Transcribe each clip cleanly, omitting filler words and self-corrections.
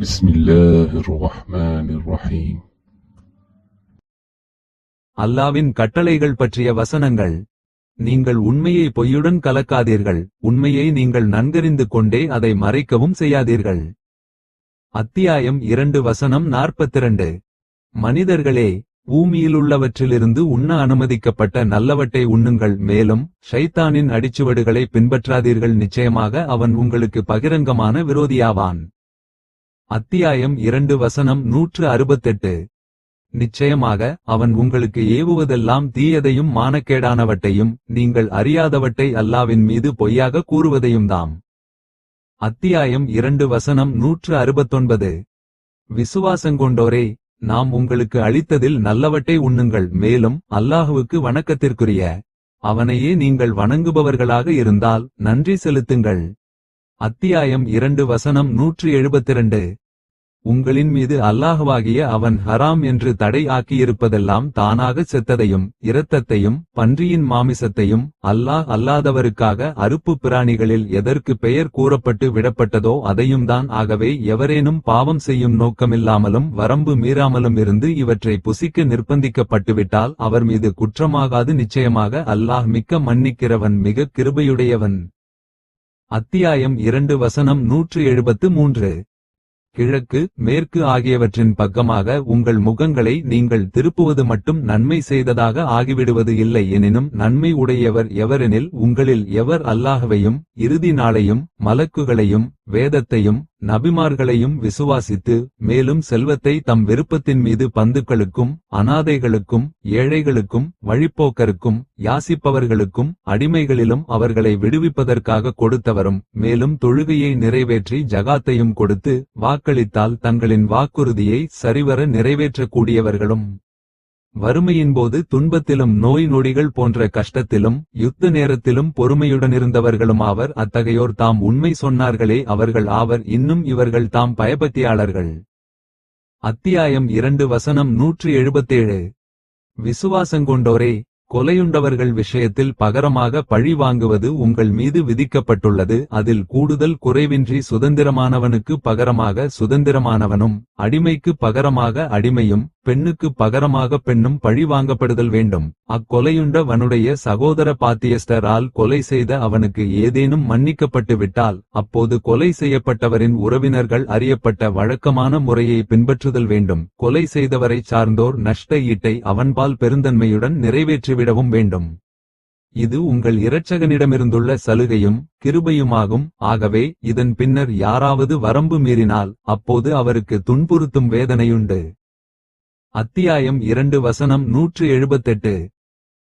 بسم الله الرحمن الرحيم. அல்லாவின் கட்டளைகள் பற்றிய வசனங்கள். நீங்கள் உண்மையை பொய்யுடன் கலக்காதீர்கள், உண்மையை நீங்கள் நன்கறிந்து கொண்டே அதை மறைக்கவும் செய்யாதீர்கள். அத்தியாயம் 2 வசனம் 42. மனிதர்களே, பூமியிலுள்ளவற்றிலிருந்து உண்ண அனுமதிக்கப்பட்ட நல்லவற்றை உண்ணுங்கள், மேலும் ஷைத்தானின் அடிச்சுவடுகளை பின்பற்றாதீர்கள், நிச்சயமாக அவன் உங்களுக்கு பகிரங்கமான விரோதியாவான். அத்தியாயம் 2 வசனம் 168. நிச்சயமாக அவன் உங்களுக்கு ஏவுவதெல்லாம் தீயதையும் மானக்கேடானவற்றையும் நீங்கள் அறியாதவற்றை அல்லாவின் மீது பொய்யாக கூறுவதையும் தாம். அத்தியாயம் 2 வசனம் 169. விசுவாசங்கொண்டோரே, நாம் உங்களுக்கு அளித்ததில் நல்லவற்றை உண்ணுங்கள், மேலும் அல்லாஹுவுக்கு வணக்கத்திற்குரிய அவனையே நீங்கள் வணங்குபவர்களாக இருந்தால் நன்றி செலுத்துங்கள். அத்தியாயம் 2 வசனம் 172. உங்களின் மீது அல்லாஹுவாகிய அவன் ஹராம் என்று தடை ஆக்கியிருப்பதெல்லாம் தானாக செத்ததையும் இரத்தத்தையும் பன்றியின் மாமிசத்தையும் அல்லாஹ் அல்லாதவருக்காக அறுப்பு பிராணிகளில் எதற்கு பெயர் கூறப்பட்டு விடப்பட்டதோ அதையும் தான். ஆகவே எவரேனும் பாவம் செய்யும் நோக்கமில்லாமலும் வரம்பு மீறாமலும் இருந்து இவற்றை புசிக்க நிர்பந்திக்கப்பட்டுவிட்டால் அவர் மீது குற்றமாகாது, நிச்சயமாக அல்லாஹ் மிக்க மன்னிக்கிறவன் மிக கிருபையுடையவன். அத்தியாயம் 2 வசனம் 173. கிழக்கு மேற்கு ஆகியவற்றின் பக்கமாக உங்கள் முகங்களை நீங்கள் திருப்புவது மட்டும் நன்மை செய்ததாக ஆகிவிடுவது இல்லை. எனினும் நன்மை உடையவர் எவரெனில் உங்களில் எவர் அல்லாஹ்வையும் இறுதி நாளையும் மலக்குகளையும் வேதத்தையும் நபிமார்களையும் விசுவாசித்து மேலும் செல்வத்தை தம் விருப்பத்தின் மீது பந்துக்களுக்கும் அனாதைகளுக்கும் ஏழைகளுக்கும் வழிப்போக்கருக்கும் யாசிப்பவர்களுக்கும் அடிமைகளிலும் அவர்களை விடுவிப்பதற்காக கொடுத்தவரும், மேலும் தொழுகையை நிறைவேற்றி ஜகாத்தையும் கொடுத்து வாக்களித்தால் தங்களின் வாக்குறுதியை சரிவர நிறைவேற்றக்கூடியவர்களும், வறுமையின்போது துன்பத்திலும் நோய் நொடிகள் போன்ற கஷ்டத்திலும் யுத்த நேரத்திலும் பொறுமையுடனிருந்தவர்களும் ஆவர். அத்தகையோர் தாம் உண்மை சொன்னார்களே அவர்கள் ஆவர், இன்னும் இவர்கள் தாம் பயபக்தியாளர்கள். அத்தியாயம் 2 வசனம் 177. விசுவாசங்கொண்டோரே, கொலையுண்டவர்கள் விஷயத்தில் பகரமாக பழி வாங்குவது உங்கள் மீது விதிக்கப்பட்டுள்ளது. அதில் கூடுதல் குறைவின்றி சுதந்திரமானவனுக்கு பகரமாக சுதந்திரமானவனும் அடிமைக்கு பகரமாக அடிமையும் பெண்ணுக்கு பகரமாக பெண்ணும் பழி வாங்கப்படுதல் வேண்டும். அக்கொலையுண்டவனுடைய சகோதர பாத்தியஸ்டரால் கொலை செய்த அவனுக்கு ஏதேனும் மன்னிக்கப்பட்டு விட்டால் அப்போது கொலை செய்யப்பட்டவரின் உறவினர்கள் அறியப்பட்ட வழக்கமான முறையை பின்பற்றுதல் வேண்டும். கொலை செய்தவரை சார்ந்தோர் நஷ்ட ஈட்டை அவன்பால் பெருந்தன்மையுடன் நிறைவேற்றிவிடவும் வேண்டும். இது உங்கள் இரட்சகனிடமிருந்துள்ள சலுகையும் கிருபையுமாகும். ஆகவே இதன் பின்னர் யாராவது வரம்பு மீறினால் அப்போது அவருக்கு துன்புறுத்தும் வேதனையுண்டு. அத்தியாயம் 2 வசனம் 178.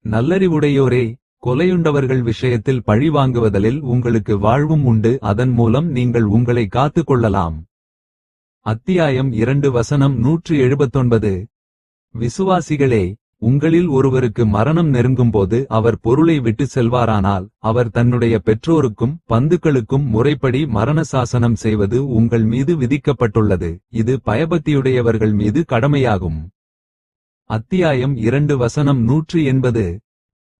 நல்லறிவுடையோரே, கொலையுண்டவர்கள் விஷயத்தில் பழிவாங்குவதில் உங்களுக்கு வாழ்வும் உண்டு, அதன் மூலம் நீங்கள் உங்களை காத்துக் கொள்ளலாம். அத்தியாயம் 2 வசனம் 179. விசுவாசிகளே, உங்களில் ஒருவருக்கு மரணம் நெருங்கும்போது அவர் பொருளை விட்டு செல்வாரானால் அவர் தன்னுடைய பெற்றோருக்கும் பந்துக்களுக்கும் முறைப்படி மரண சாசனம் செய்வது உங்கள் மீது விதிக்கப்பட்டுள்ளது. இது பயபக்தியுடையவர்கள் மீது கடமையாகும். அத்தியாயம் 2 வசனம் 180.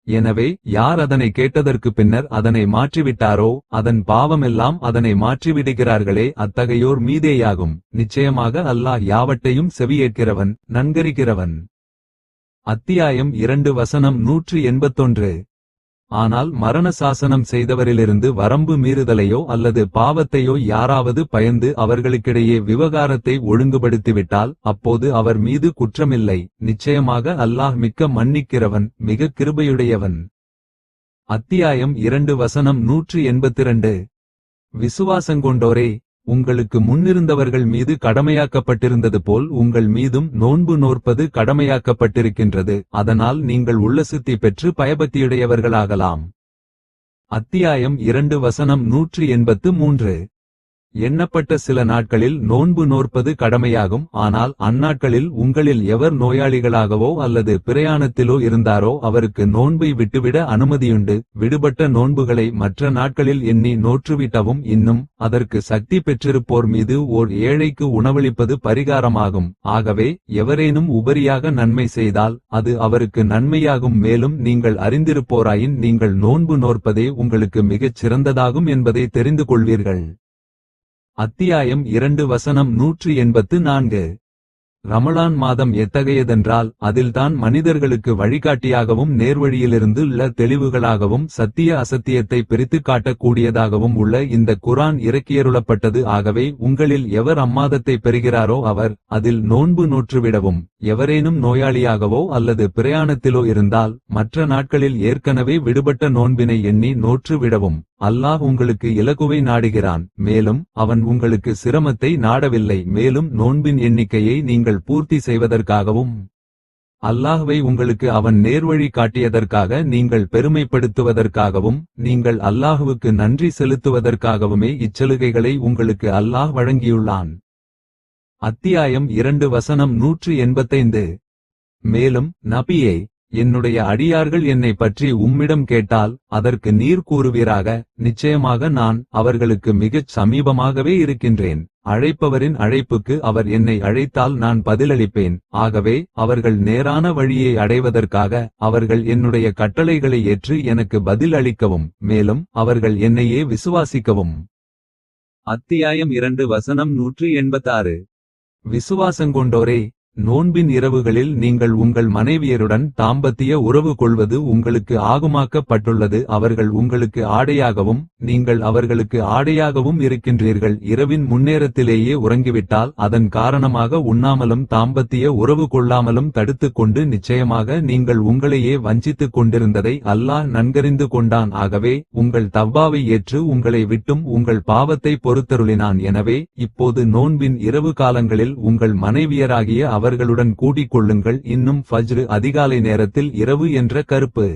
எனவே யார் அதனை கேட்டதற்கு பின்னர் அதனை மாற்றிவிட்டாரோ அதன் பாவமெல்லாம் அதனை மாற்றிவிடுகிறார்களே அத்தகையோர் மீதேயாகும். நிச்சயமாக அல்லாஹ் யாவட்டையும் செவியேற்கிறவன் நன்கறிகிறவன். அத்தியாயம் 2 வசனம் 181. ஆனால் மரண சாசனம் செய்தவரிலிருந்து வரம்பு மீறுதலையோ அல்லது பாவத்தையோ யாராவது பயந்து அவர்களுக்கிடையே விவகாரத்தை ஒழுங்குபடுத்திவிட்டால் அப்போது அவர் மீது குற்றமில்லை. நிச்சயமாக அல்லாஹ் மிக்க மன்னிக்கிறவன் மிக கிருபையுடையவன். அத்தியாயம் 2 வசனம் 182. விசுவாசங்கொண்டோரே, உங்களுக்கு முன்னிருந்தவர்கள் மீது கடமையாக்கப்பட்டிருந்தது போல் உங்கள் மீதும் நோன்பு நோற்பது கடமையாக்கப்பட்டிருக்கின்றது. அதனால் நீங்கள் உல்லசித்தி பெற்று பயபக்தியுடையவர்களாகலாம். அத்தியாயம் 2 வசனம் 183. எண்ணப்பட்ட சில நாட்களில் நோன்பு நோற்பது கடமையாகும். ஆனால் அந்நாட்களில் உங்களில் எவர் நோயாளிகளாகவோ அல்லது பிரயாணத்திலோ இருந்தாரோ அவருக்கு நோன்பை விட்டுவிட அனுமதியுண்டு. விடுபட்ட நோன்புகளை மற்ற நாட்களில் எண்ணி நோற்றுவிட்டவும், இன்னும் அதற்கு சக்தி பெற்றிருப்போர் மீது ஓர் ஏழைக்கு உணவளிப்பது பரிகாரமாகும். ஆகவே எவரேனும் உபரியாக நன்மை செய்தால் அது அவருக்கு நன்மையாகும். மேலும் நீங்கள் அறிந்திருப்போராயின் நீங்கள் நோன்பு நோற்பதே உங்களுக்கு மிகச் சிறந்ததாகும் என்பதை தெரிந்து கொள்வீர்கள். அத்தியாயம் 2 வசனம் 184. ரமலான் மாதம் எத்தகையதென்றால் அதில்தான் மனிதர்களுக்கு வழிகாட்டியாகவும் நேர்வழியிலிருந்து உள்ள தெளிவுகளாகவும் சத்திய அசத்தியத்தை பிரித்துக் காட்டக்கூடியதாகவும் உள்ள இந்த குர்ஆன் இறக்கியருளப்பட்டது. ஆகவே உங்களில் எவர் அம்மாதத்தை பெறுகிறாரோ அவர் அதில் நோன்பு நோற்றுவிடவும், எவரேனும் நோயாளியாகவோ அல்லது பிரயாணத்திலோ இருந்தால் மற்ற நாட்களில் ஏற்கனவே விடுபட்ட நோன்பினை எண்ணி நோற்றுவிடவும். அல்லாஹ் உங்களுக்கு இலகுவை நாடுகிறான், மேலும் அவன் உங்களுக்கு சிரமத்தை நாடவில்லை. மேலும் நோன்பின் எண்ணிக்கையை நீங்கள் பூர்த்தி செய்வதற்காகவும் அல்லாஹ்வை உங்களுக்கு அவன் நேர்வழி காட்டியதற்காக நீங்கள் பெருமைப்படுத்துவதற்காகவும் நீங்கள் அல்லாஹுவுக்கு நன்றி செலுத்துவதற்காகவுமே இச்சலுகைகளை உங்களுக்கு அல்லாஹ் வழங்கியுள்ளான். அத்தியாயம் 2 வசனம் 185. மேலும் நபியே, என்னுடைய அடியார்கள் என்னை பற்றி உம்மிடம் கேட்டால் அதற்கு நீர் கூறுவீராக, நிச்சயமாக நான் அவர்களுக்கு மிகச் சமீபமாகவே இருக்கின்றேன். அழைப்பவரின் அழைப்புக்கு அவர் என்னை அழைத்தால் நான் பதிலளிப்பேன். ஆகவே அவர்கள் நேரான வழியை அடைவதற்காக அவர்கள் என்னுடைய கட்டளைகளை ஏற்று எனக்கு பதில் அளிக்கவும், மேலும் அவர்கள் என்னையே விசுவாசிக்கவும். அத்தியாயம் 2 வசனம் 186. விசுவாசங்கொண்டோரே, நோன்பின் இரவுகளில் நீங்கள் உங்கள் மனைவியருடன் தாம்பத்திய உறவு கொள்வது உங்களுக்கு ஆகுமாக்கப்பட்டுள்ளது. அவர்கள் உங்களுக்கு ஆடையாகவும் நீங்கள் அவர்களுக்கு ஆடையாகவும் இருக்கின்றீர்கள். இரவின் முன்னேரத்திலேயே உறங்கிவிட்டால் அதன் காரணமாக உண்ணாமலும் தாம்பத்திய உறவு கொள்ளாமலும் தடுத்துக் கொண்டு நிச்சயமாக நீங்கள் உங்களையே வஞ்சித்துக் கொண்டிருந்ததை அல்லாஹ் நன்கறிந்து கொண்டான். ஆகவே உங்கள் தவ்பாவை ஏற்று உங்களை விட்டும் உங்கள் பாவத்தை பொறுத்தருளினான். எனவே இப்போது நோன்பின் இரவு காலங்களில் உங்கள் மனைவியராகிய அவர்களுடன் கூடிக் கொள்ளுங்கள். இன்னும் ஃபஜ்ர் அதிகாலை நேரத்தில் இரவு என்ற கருப்பு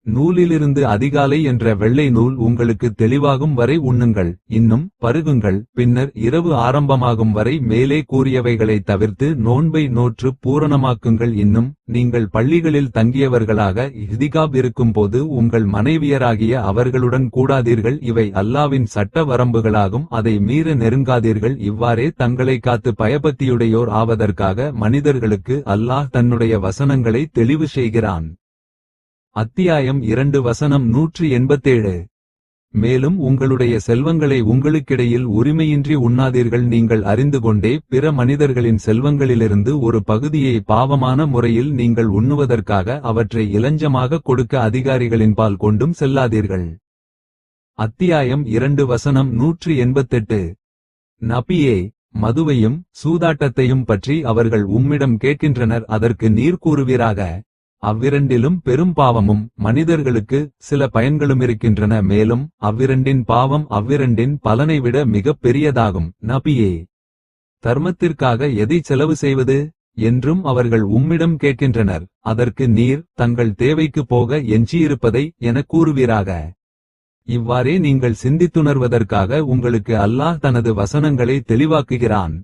நூலிலிருந்து அதிகாலை என்ற வெள்ளை நூல் உங்களுக்கு தெளிவாகும் வரை உண்ணுங்கள், இன்னும் பருகுங்கள். பின்னர் இரவு ஆரம்பமாகும் வரை மேலே கூறியவைகளை தவிர்த்து நோன்பை நோற்று பூரணமாக்குங்கள். இன்னும் நீங்கள் பள்ளிகளில் தங்கியவர்களாக இஹ்திகாப் இருக்கும்போது உங்கள் மனைவியராகிய அவர்களுடன் கூடாதீர்கள். இவை அல்லாவின் சட்ட வரம்புகளாகும், அதை மீற நெருங்காதீர்கள். இவ்வாறே தங்களை காத்து பயபக்தியுடையோர் ஆவதற்காக மனிதர்களுக்கு அல்லாஹ் தன்னுடைய வசனங்களை தெளிவு செய்கிறான். அத்தியாயம் 2 வசனம் 187. மேலும் உங்களுடைய செல்வங்களை உங்களுக்கிடையில் உரிமையின்றி உண்ணாதீர்கள். நீங்கள் அறிந்து கொண்டே பிற மனிதர்களின் செல்வங்களிலிருந்து ஒரு பகுதியை பாவமான முறையில் நீங்கள் உண்ணுவதற்காக அவற்றை இலஞ்சமாக கொடுக்க அதிகாரிகளின்பால் கொண்டும் செல்லாதீர்கள். அத்தியாயம் 2 வசனம் 188. நபியே, மதுவையும் சூதாட்டத்தையும் பற்றி அவர்கள் உம்மிடம் கேட்கின்றனர். அதற்கு நீர் கூறுவீராக, அவ்விரண்டிலும் பெரும் பாவமும் மனிதர்களுக்கு சில பயன்களுமிருக்கின்றன. மேலும் அவ்விரண்டின் பாவம் அவ்விரண்டின் பலனை விட மிகப் பெரியதாகும். நபியே, தர்மத்திற்காக எதை செலவு செய்வது என்றும் அவர்கள் உம்மிடம் கேட்கின்றனர். அதற்கு நீர் தங்கள் தேவைக்கு போக எஞ்சியிருப்பதை எனக் கூறுவீராக. இவ்வாறே நீங்கள் சிந்தித்துணர்வதற்காக உங்களுக்கு அல்லாஹ் தனது வசனங்களை தெளிவாக்குகிறான்.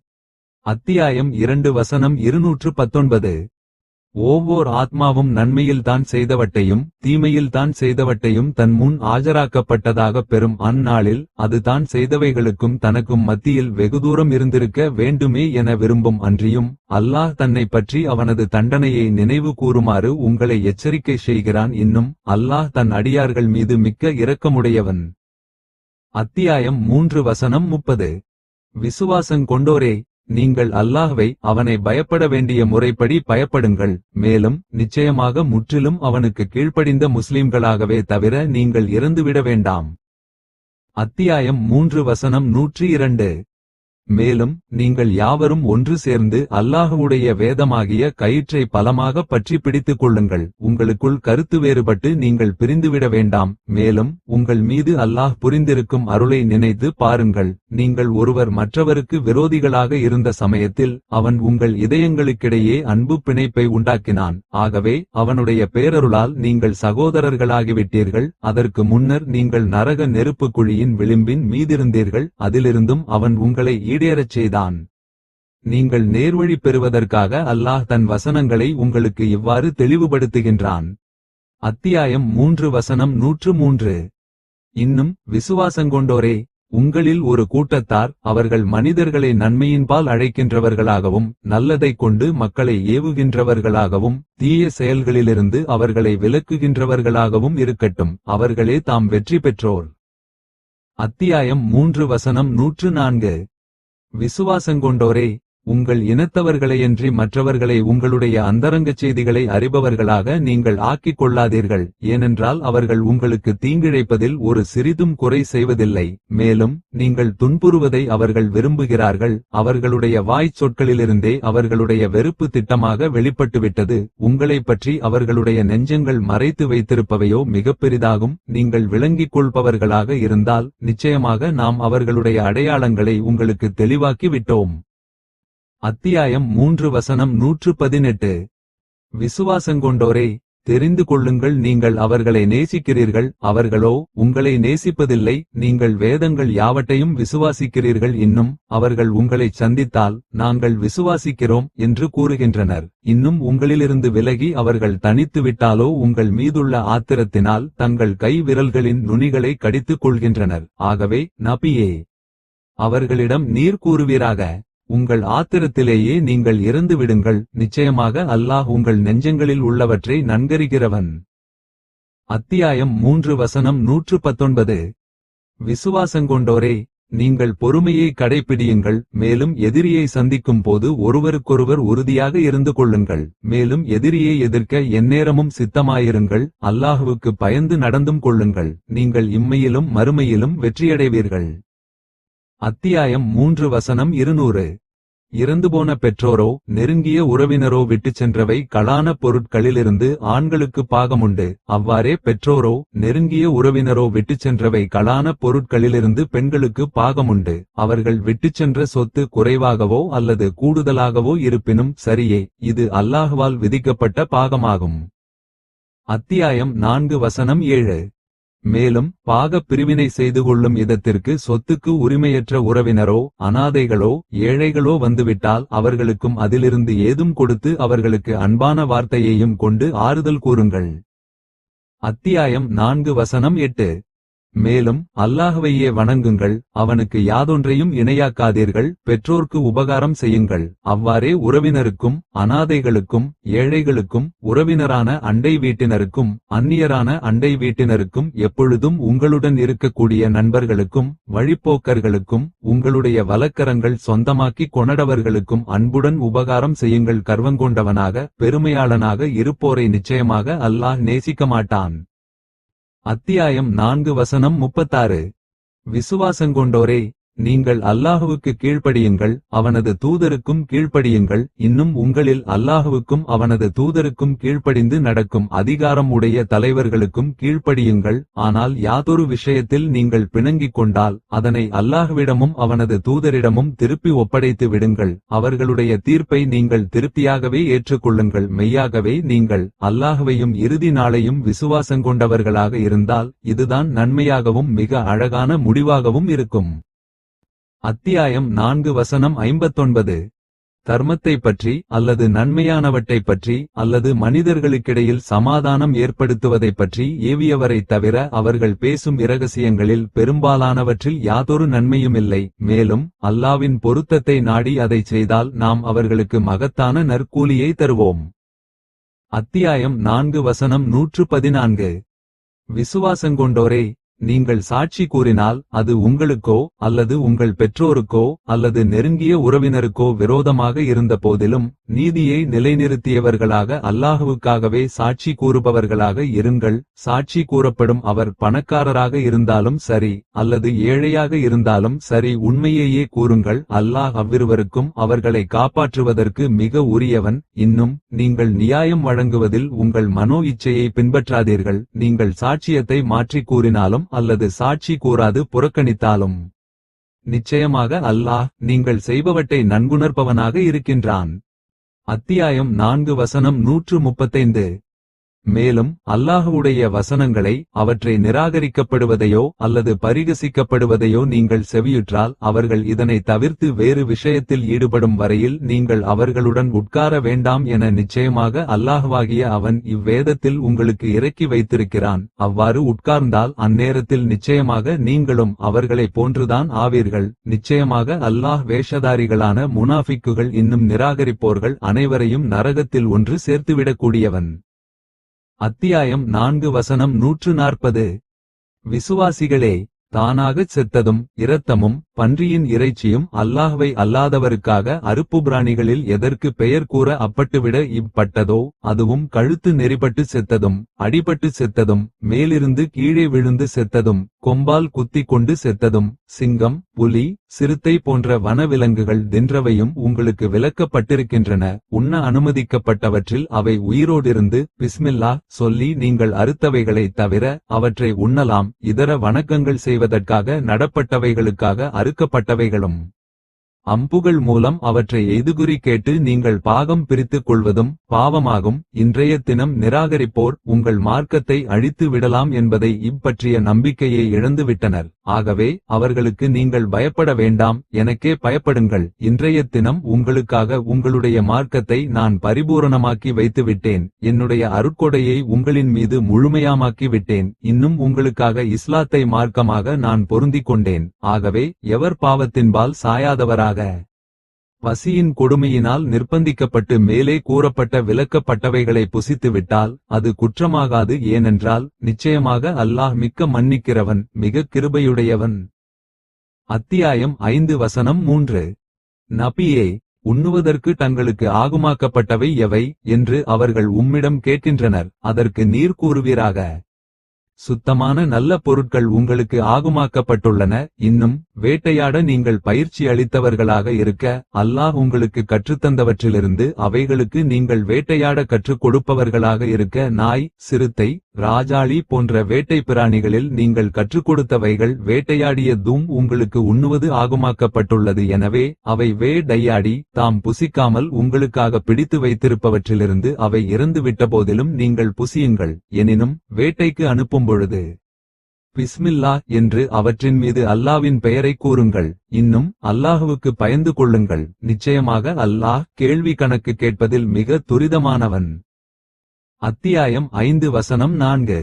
அத்தியாயம் 2 வசனம் 219. ஒவ்வொரு ஆத்மாவும் நன்மையில்தான் செய்தவட்டையும் தீமையில்தான் செய்தவட்டையும் தன் முன் ஆஜராக்கப்பட்டதாகப் பெறும் அந்நாளில் அது தான் செய்தவைகளுக்கும் தனக்கும் மத்தியில் வெகுதூரம் இருந்திருக்க வேண்டுமே என விரும்பும். அன்றியும் அல்லாஹ் தன்னை பற்றி அவனது தண்டனையை நினைவு கூறுமாறு உங்களை எச்சரிக்கை செய்கிறான். இன்னும் அல்லாஹ் தன் அடியார்கள் மீது மிக்க இரக்கமுடையவன். அத்தியாயம் 3 வசனம் 30. விசுவாசங்கொண்டோரே, நீங்கள் அல்லாஹ்வை அவனை பயப்பட வேண்டிய முறைப்படி பயப்படுங்கள். மேலும் நிச்சயமாக முற்றிலும் அவனுக்கு கீழ்ப்படிந்த முஸ்லிம்களாகவே தவிர நீங்கள் இறந்துவிட வேண்டாம். அத்தியாயம் 3 வசனம் 102. மேலும் நீங்கள் யாவரும் ஒன்று சேர்ந்து அல்லாஹ்வுடைய வேதமாகிய கயிற்றை பலமாக பற்றி பிடித்துக் கொள்ளுங்கள். உங்களுக்குள் கருத்து வேறுபட்டு நீங்கள் பிரிந்துவிட வேண்டாம். மேலும் உங்கள் மீது அல்லாஹ் புரிந்திருக்கும் அருளை நினைத்து பாருங்கள். நீங்கள் ஒருவர் மற்றவருக்கு விரோதிகளாக இருந்த சமயத்தில் அவன் உங்கள் இதயங்களுக்கிடையே அன்பு பிணைப்பை உண்டாக்கினான். ஆகவே அவனுடைய பேரருளால் நீங்கள் சகோதரர்களாகிவிட்டீர்கள். அதற்கு முன்னர் நீங்கள் நரக நெருப்பு குழியின் விளிம்பின் மீதிருந்தீர்கள். அதிலிருந்தும் அவன் உங்களை ஈடேறச் செய்தான். நீங்கள் நேர்வழி பெறுவதற்காக அல்லாஹ் தன் வசனங்களை உங்களுக்கு இவ்வாறு தெளிவுபடுத்துகின்றான். அத்தியாயம் 3 வசனம் 103. இன்னும் விசுவாசங்கொண்டோரே, உங்களில் ஒரு கூட்டத்தார் அவர்கள் மனிதர்களை நன்மையின்பால் அழைக்கின்றவர்களாகவும் நல்லதைக் கொண்டு மக்களை ஏவுகின்றவர்களாகவும் தீய செயல்களிலிருந்து அவர்களை விலக்குகின்றவர்களாகவும் இருக்கட்டும். அவர்களே தாம் வெற்றி பெற்றோர். அத்தியாயம் 3 வசனம் 104. விசுவாசங்கொண்டோரே, உங்கள் இனத்தவர்களையன்றி மற்றவர்களை உங்களுடைய அந்தரங்கச் செய்திகளை அறிபவர்களாக நீங்கள் ஆக்கிக் கொள்ளாதீர்கள். ஏனென்றால் அவர்கள் உங்களுக்கு தீங்கிழைப்பதில் ஒரு சிறிதும் குறை செய்வதில்லை. மேலும் நீங்கள் துன்புறுவதை அவர்கள் விரும்புகிறார்கள். அவர்களுடைய வாய்ச் சொற்களிலிருந்தே அவர்களுடைய வெறுப்பு திட்டமாக வெளிப்பட்டுவிட்டது. உங்களைப் பற்றி அவர்களுடைய நெஞ்சங்கள் மறைத்து வைத்திருப்பவையோ மிகப் பெரிதாகும். நீங்கள் விளங்கிக் கொள்பவர்களாக இருந்தால் நிச்சயமாக நாம் அவர்களுடைய அடையாளங்களை உங்களுக்கு தெளிவாக்கி விட்டோம். அத்தியாயம் 3 வசனம் 118. விசுவாசங்கொண்டோரே, தெரிந்து கொள்ளுங்கள், நீங்கள் அவர்களை நேசிக்கிறீர்கள், அவர்களோ உங்களை நேசிப்பதில்லை. நீங்கள் வேதங்கள் யாவற்றையும் விசுவாசிக்கிறீர்கள், இன்னும் அவர்கள் உங்களைச் சந்தித்தால் நாங்கள் விசுவாசிக்கிறோம் என்று கூறுகின்றனர். இன்னும் உங்களிலிருந்து விலகி அவர்கள் தனித்து விட்டாலோ உங்கள் மீதுள்ள ஆத்திரத்தினால் தங்கள் கை விரல்களின் நுனிகளை கடித்துக் கொள்கின்றனர். ஆகவே நபியே, அவர்களிடம் நீர் கூறுவீராக, உங்கள் ஆத்திரத்திலேயே நீங்கள் இறந்து விடுங்கள். நிச்சயமாக அல்லாஹ் உங்கள் நெஞ்சங்களில் உள்ளவற்றை நன்கறிகிறவன். அத்தியாயம் 3 வசனம் 119. விசுவாசங்கொண்டோரே, நீங்கள் பொறுமையை கடைப்பிடியுங்கள். மேலும் எதிரியை சந்திக்கும் போது ஒருவருக்கொருவர் உறுதியாக இருந்து கொள்ளுங்கள். மேலும் எதிரியை எதிர்க்க எந்நேரமும் சித்தமாயிருங்கள். அல்லாஹுவுக்கு பயந்து நடந்தும் கொள்ளுங்கள். நீங்கள் இம்மையிலும் மறுமையிலும் வெற்றியடைவீர்கள். அத்தியாயம் 3 வசனம் 200. இறந்துபோன பெற்றோரோ நெருங்கிய உறவினரோ விட்டுச் சென்றவை களான பொருட்களிலிருந்து ஆண்களுக்கு பாகமுண்டு. அவ்வாறே பெற்றோரோ நெருங்கிய உறவினரோ விட்டுச் சென்றவை களான பொருட்களிலிருந்து பெண்களுக்கு பாகமுண்டு. அவர்கள் விட்டுச் சென்ற சொத்து குறைவாகவோ அல்லது கூடுதலாகவோ இருப்பினும் சரியே, இது அல்லாஹ்வால் விதிக்கப்பட்ட பாகமாகும். அத்தியாயம் 4 வசனம் 7. மேலும் பாகப் பிரிவினை செய்து கொள்ளும் இதத்திற்கு சொத்துக்கு உரிமையற்ற உறவினரோ அனாதைகளோ ஏழைகளோ வந்துவிட்டால் அவர்களுக்கும் அதிலிருந்து ஏதும் கொடுத்து அவர்களுக்கு அன்பான வார்த்தையையும் கொண்டு ஆறுதல் கூறுங்கள். அத்தியாயம் 4 வசனம் 8. மேலும் அல்லாஹ்வையே வணங்குங்கள், அவனுக்கு யாதொன்றையும் இணையாக்காதீர்கள். பெற்றோர்க்கு உபகாரம் செய்யுங்கள். அவ்வாறே உறவினருக்கும் அனாதைகளுக்கும் ஏழைகளுக்கும் உறவினரான அண்டை வீட்டினருக்கும் அந்நியரான அண்டை வீட்டினருக்கும் எப்பொழுதும் உங்களுடன் இருக்கக்கூடிய நண்பர்களுக்கும் வழிப்போக்கர்களுக்கும் உங்களுடைய வலக்கரங்கள் சொந்தமாக்கி கொணடவர்களுக்கும் அன்புடன் உபகாரம் செய்யுங்கள். கர்வங்கொண்டவனாக பெருமையாளனாக இருப்போரை நிச்சயமாக அல்லாஹ் நேசிக்க மாட்டான். அத்தியாயம் 4 வசனம் 36. விசுவாசங்கொண்டோரே, நீங்கள் அல்லாஹுவுக்கு கீழ்ப்படியுங்கள், அவனது தூதருக்கும் கீழ்ப்படியுங்கள். இன்னும் உங்களில் அல்லாஹுவுக்கும் அவனது தூதருக்கும் கீழ்ப்படிந்து நடக்கும் அதிகாரம் உடைய தலைவர்களுக்கும் கீழ்ப்படியுங்கள். ஆனால் யாதொரு விஷயத்தில் நீங்கள் பிணங்கிக் கொண்டால் அதனை அல்லாஹ்விடமும் அவனது தூதரிடமும் திருப்பி ஒப்படைத்து விடுங்கள். அவர்களுடைய தீர்ப்பை நீங்கள் திருப்தியாகவே ஏற்றுக்கொள்ளுங்கள். மெய்யாகவே நீங்கள் அல்லாஹ்வையும் இறுதி நாளையும் விசுவாசங்கொண்டவர்களாக இருந்தால் இதுதான் நன்மையாகவும் மிக அழகான முடிவாகவும் இருக்கும். அத்தியாயம் 4 வசனம் 59. தர்மத்தைப் பற்றி அல்லது நன்மையானவற்றைப் பற்றி அல்லது மனிதர்களுக்கிடையில் சமாதானம் ஏற்படுத்துவதைப் பற்றி ஏவியவரைத் தவிர அவர்கள் பேசும் இரகசியங்களில் பெரும்பாலானவற்றில் யாதொரு நன்மையுமில்லை. மேலும் அல்லாவின் பொருத்தத்தை நாடி அதைச் செய்தால் நாம் அவர்களுக்கு மகத்தான நற்கூலியை தருவோம். அத்தியாயம் 4 வசனம் 114. விசுவாசங்கொண்டோரே, நீங்கள் சாட்சி கூறினால் அது உங்களுக்கோ அல்லது உங்கள் பெற்றோருக்கோ அல்லது நெருங்கிய உறவினருக்கோ விரோதமாக இருந்த போதிலும் நீதியை நிலைநிறுத்தியவர்களாக அல்லாஹுவுக்காகவே சாட்சி கூறுபவர்களாக இருங்கள். சாட்சி கூறப்படும் அவர் பணக்காரராக இருந்தாலும் சரி அல்லது ஏழையாக இருந்தாலும் சரி உண்மையையே கூறுங்கள். அல்லாஹ் அவ்விருவருக்கும் அவர்களை காப்பாற்றுவதற்கு மிக உரியவன். இன்னும் நீங்கள் நியாயம் வழங்குவதில் உங்கள் மனோ இச்சையை பின்பற்றாதீர்கள். நீங்கள் சாட்சியத்தை மாற்றி கூறினாலும் அல்லது சாட்சி கூறாது புறக்கணித்தாலும் நிச்சயமாக அல்லாஹ் நீங்கள் செய்பவற்றை நன்குணர்பவனாக இருக்கின்றான். அத்தியாயம் 4 வசனம் 135. மேலும் அல்லாஹுவுடைய வசனங்களை அவற்றை நிராகரிக்கப்படுவதையோ அல்லது பரிகசிக்கப்படுவதையோ நீங்கள் செவியுற்றால் அவர்கள் இதனை தவிர்த்து வேறு விஷயத்தில் ஈடுபடும் வரையில் நீங்கள் அவர்களுடன் உட்கார வேண்டாம் என நிச்சயமாக அல்லாஹ்வாகிய அவன் இவ்வேதத்தில் உங்களுக்கு இறக்கி வைத்திருக்கிறான். அவ்வாறு உட்கார்ந்தால் அந்நேரத்தில் நிச்சயமாக நீங்களும் அவர்களைப் போன்றுதான் ஆவீர்கள். நிச்சயமாக அல்லாஹ் வேஷதாரிகளான முனாஃபிக்குகள் இன்னும் நிராகரிப்போர்கள் அனைவரையும் நரகத்தில் ஒன்று சேர்த்துவிடக்கூடியவன். அத்தியாயம் 4 வசனம் 140. விசுவாசிகளே, தானாகச் செத்ததும் இரத்தமும் பன்றியின் இறைச்சியும் அல்லாஹ்வை அல்லாதவருக்காக அறுப்பு பிராணிகளில் எதற்கு பெயர் கூற அப்பட்டுவிட இப்பட்டதோ அதுவும் கழுத்து நெறிபட்டு செத்ததும் அடிபட்டு செத்ததும் மேலிருந்து கீழே விழுந்து செத்ததும் கொம்பால் குத்திக் கொண்டு செத்ததும் சிங்கம் புலி சிறுத்தை போன்ற வனவிலங்குகள் தின்றவையும் உங்களுக்கு விலக்கப்பட்டிருக்கின்றன. உண்ண அனுமதிக்கப்பட்டவற்றில் அவை உயிரோடிருந்து பிஸ்மில்லாஹ் சொல்லி நீங்கள் அறுத்தவைகளைத் தவிர அவற்றை உண்ணலாம். இதர வணக்கங்கள் செய்வதற்காக நடப்பட்டவைகளுக்காக அறுக்கப்பட்டவைகளும் அம்புகள் மூலம் அவற்றை எய்துகுறி கேட்டு நீங்கள் பாகம் பிரித்துக் கொள்வதும் பாவமாகும். இன்றைய தினம் நிராகரிப்போர் உங்கள் மார்க்கத்தை அழித்து விடலாம் என்பதை இப்பற்றிய நம்பிக்கையை இழந்துவிட்டனர். ஆகவே அவர்களுக்கு நீங்கள் பயப்பட வேண்டாம், எனக்கே பயப்படுங்கள். இன்றைய தினம் உங்களுக்காக உங்களுடைய மார்க்கத்தை நான் பரிபூரணமாக்கி வைத்துவிட்டேன். என்னுடைய அருட்கொடையை உங்களின் மீது முழுமையாமாக்கி விட்டேன். இன்னும் உங்களுக்காக இஸ்லாத்தை மார்க்கமாக நான் பொருந்திக் கொண்டேன். ஆகவே எவர் பாவத்தின்பால் சாயாதவராக பசியின் கொடுமையினால் நிர்பந்திக்கப்பட்டு மேலே கூறப்பட்ட விலக்கப்பட்டவைகளை புசித்துவிட்டால் அது குற்றமாகாது. ஏனென்றால் நிச்சயமாக அல்லாஹ் மிக்க மன்னிக்கிறவன் மிக கிருபையுடையவன். அத்தியாயம் 5 வசனம் 3. நபியே, உண்ணுவதற்கு தங்களுக்கு ஆகுமாக்கப்பட்டவை எவை என்று அவர்கள் உம்மிடம் கேட்கின்றனர். அதற்கு நீர் கூறுவீராக, சுத்தமான நல்ல பொருட்கள் உங்களுக்கு ஆகுமாக்கப்பட்டுள்ளன. இன்னும் வேட்டையாட நீங்கள் பயிற்சி அளித்தவர்களாக இருக்க அல்லாஹ் உங்களுக்கு கற்றுத்தந்தவற்றிலிருந்து அவைகளுக்கு நீங்கள் வேட்டையாட கற்றுக் கொடுப்பவர்களாக இருக்க நாய் சிறுத்தை ராஜாளி போன்ற வேட்டை பிராணிகளில் நீங்கள் கற்றுக் கொடுத்தவைகள் வேட்டையாடிய தூம் உங்களுக்கு உண்ணுவது ஆகுமாக்கப்பட்டுள்ளது. எனவே அவை வேட்டையாடி தாம் புசிக்காமல் உங்களுக்காக பிடித்து வைத்திருப்பவற்றிலிருந்து அவை இறந்து விட்டபோதிலும் நீங்கள் புசியுங்கள். எனினும் வேட்டைக்கு அனுப்பும் பொழுது பிஸ்மில்லாஹ் என்று அவற்றின் மீது அல்லாவின் பெயரை கூறுங்கள். இன்னும் அல்லாஹுவுக்கு பயந்து கொள்ளுங்கள். நிச்சயமாக அல்லாஹ் கேள்வி கணக்கு கேட்பதில் மிக துரிதமானவன். அத்தியாயம் 5 வசனம் 4.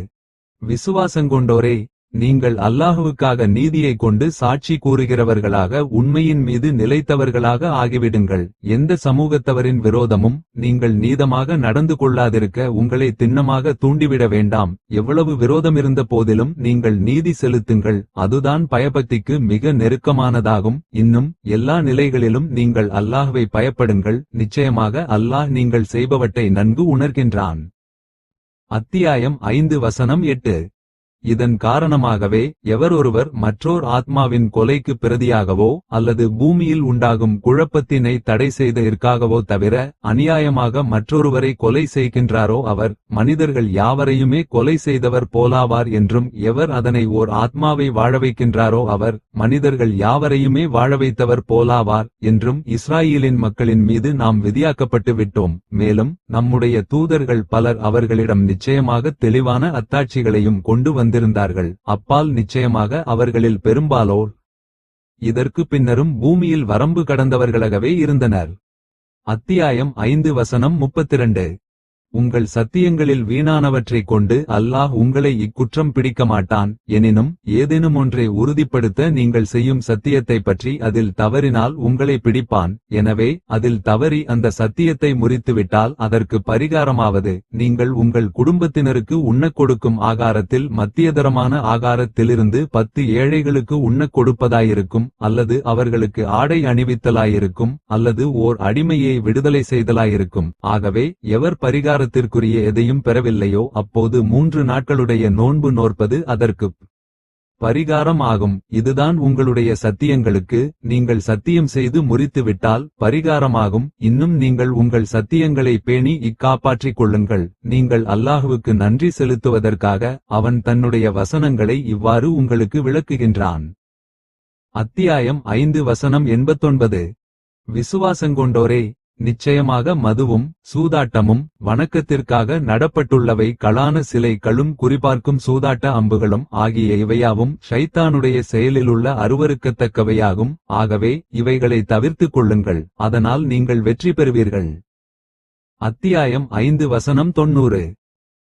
விசுவாசங்கொண்டோரே, நீங்கள் அல்லாஹுவுக்காக நீதியை கொண்டு சாட்சி கூறுகிறவர்களாக உண்மையின் மீது நிலைத்தவர்களாக ஆகிவிடுங்கள். எந்த சமூகத்தவரின் விரோதமும் நீங்கள் நீதமாக நடந்து கொள்ளாதிருக்க உங்களை திண்ணமாக தூண்டிவிட வேண்டாம். எவ்வளவு விரோதமிருந்த போதிலும் நீங்கள் நீதி செலுத்துங்கள். அதுதான் பயபக்திக்கு மிக நெருக்கமானதாகும். இன்னும் எல்லா நிலைகளிலும் நீங்கள் அல்லாஹ்வை பயப்படுங்கள். நிச்சயமாக அல்லாஹ் நீங்கள் செய்பவற்றை நன்கு உணர்கின்றான். அத்தியாயம் 5 வசனம் 8. இதன் காரணமாகவே எவரொருவர் மற்றோர் ஆத்மாவின் கொலைக்கு பிரதியாகவோ அல்லது பூமியில் உண்டாகும் குழப்பத்தினை தடை செய்ததற்காகவோ தவிர அநியாயமாக மற்றொருவரை கொலை செய்கின்றாரோ அவர் மனிதர்கள் யாவரையுமே கொலை செய்தவர் போலாவார் என்றும், எவர் அதனை ஓர் ஆத்மாவை வாழவைக்கின்றாரோ அவர் மனிதர்கள் யாவரையுமே வாழவைத்தவர் போலாவார் என்றும் இஸ்ராயேலின் மக்களின் மீது நாம் விதியாக்கப்பட்டு விட்டோம். மேலும் நம்முடைய தூதர்கள் பலர் அவர்களிடம் நிச்சயமாக தெளிவான அத்தாட்சிகளையும் கொண்டு வந்திருந்தார்கள். அப்பால் நிச்சயமாக அவர்களில் பெரும்பாலோர் இதற்கு பின்னரும் பூமியில் வரம்பு கடந்தவர்களாகவே இருந்தனர். அத்தியாயம் 5 வசனம் 32. உங்கள் சத்தியங்களில் வீணானவற்றைக் கொண்டு அல்லாஹ் உங்களை இக்குற்றம் பிடிக்க மாட்டான். எனினும் ஏதேனும் ஒன்றை உறுதிப்படுத்த நீங்கள் செய்யும் சத்தியத்தை பற்றி அதில் தவறினால் உங்களை பிடிப்பான். எனவே அதில் தவறி அந்த சத்தியத்தை முறித்துவிட்டால் அதற்கு பரிகாரமாவது நீங்கள் உங்கள் குடும்பத்தினருக்கு உண்ணக் கொடுக்கும் ஆகாரத்தில் மத்தியதரமான ஆகாரத்திலிருந்து 10 ஏழைகளுக்கு உண்ணக் கொடுப்பதாயிருக்கும், அல்லது அவர்களுக்கு ஆடை அணிவித்தலாயிருக்கும், அல்லது ஓர் அடிமையை விடுதலை செய்தலாயிருக்கும். ஆகவே எவர் பரிகாரத்திற்குரிய எதையும் பெறவில்லையோ அப்போது 3 நாட்களுடைய நோன்பு நோற்பது அதற்குப் பரிகாரம் ஆகும். இதுதான் உங்களுடைய சத்தியங்களுக்கு நீங்கள் சத்தியம் செய்து முறித்துவிட்டால் பரிகாரமாகும். இன்னும் நீங்கள் உங்கள் சத்தியங்களை பேணி காப்பாற்றிக் கொள்ளுங்கள். நீங்கள் அல்லாஹுவுக்கு நன்றி செலுத்துவதற்காக அவன் தன்னுடைய வசனங்களை இவ்வாறு உங்களுக்கு விளக்குகின்றான். அத்தியாயம் 5 வசனம் 89. விசுவாசங்கொண்டோரே, நிச்சயமாக மதுவும் சூதாட்டமும் வணக்கத்திற்காக நடப்பட்டுள்ளவை களான சிலைகளும் குறிபார்க்கும் சூதாட்ட அம்புகளும் ஆகிய இவையாவும் ஷைத்தானுடைய செயலிலுள்ள அருவருக்கத்தக்கவையாகும். ஆகவே இவைகளை தவிர்த்துக் கொள்ளுங்கள், அதனால் நீங்கள் வெற்றி பெறுவீர்கள். அத்தியாயம் 5 வசனம் 90.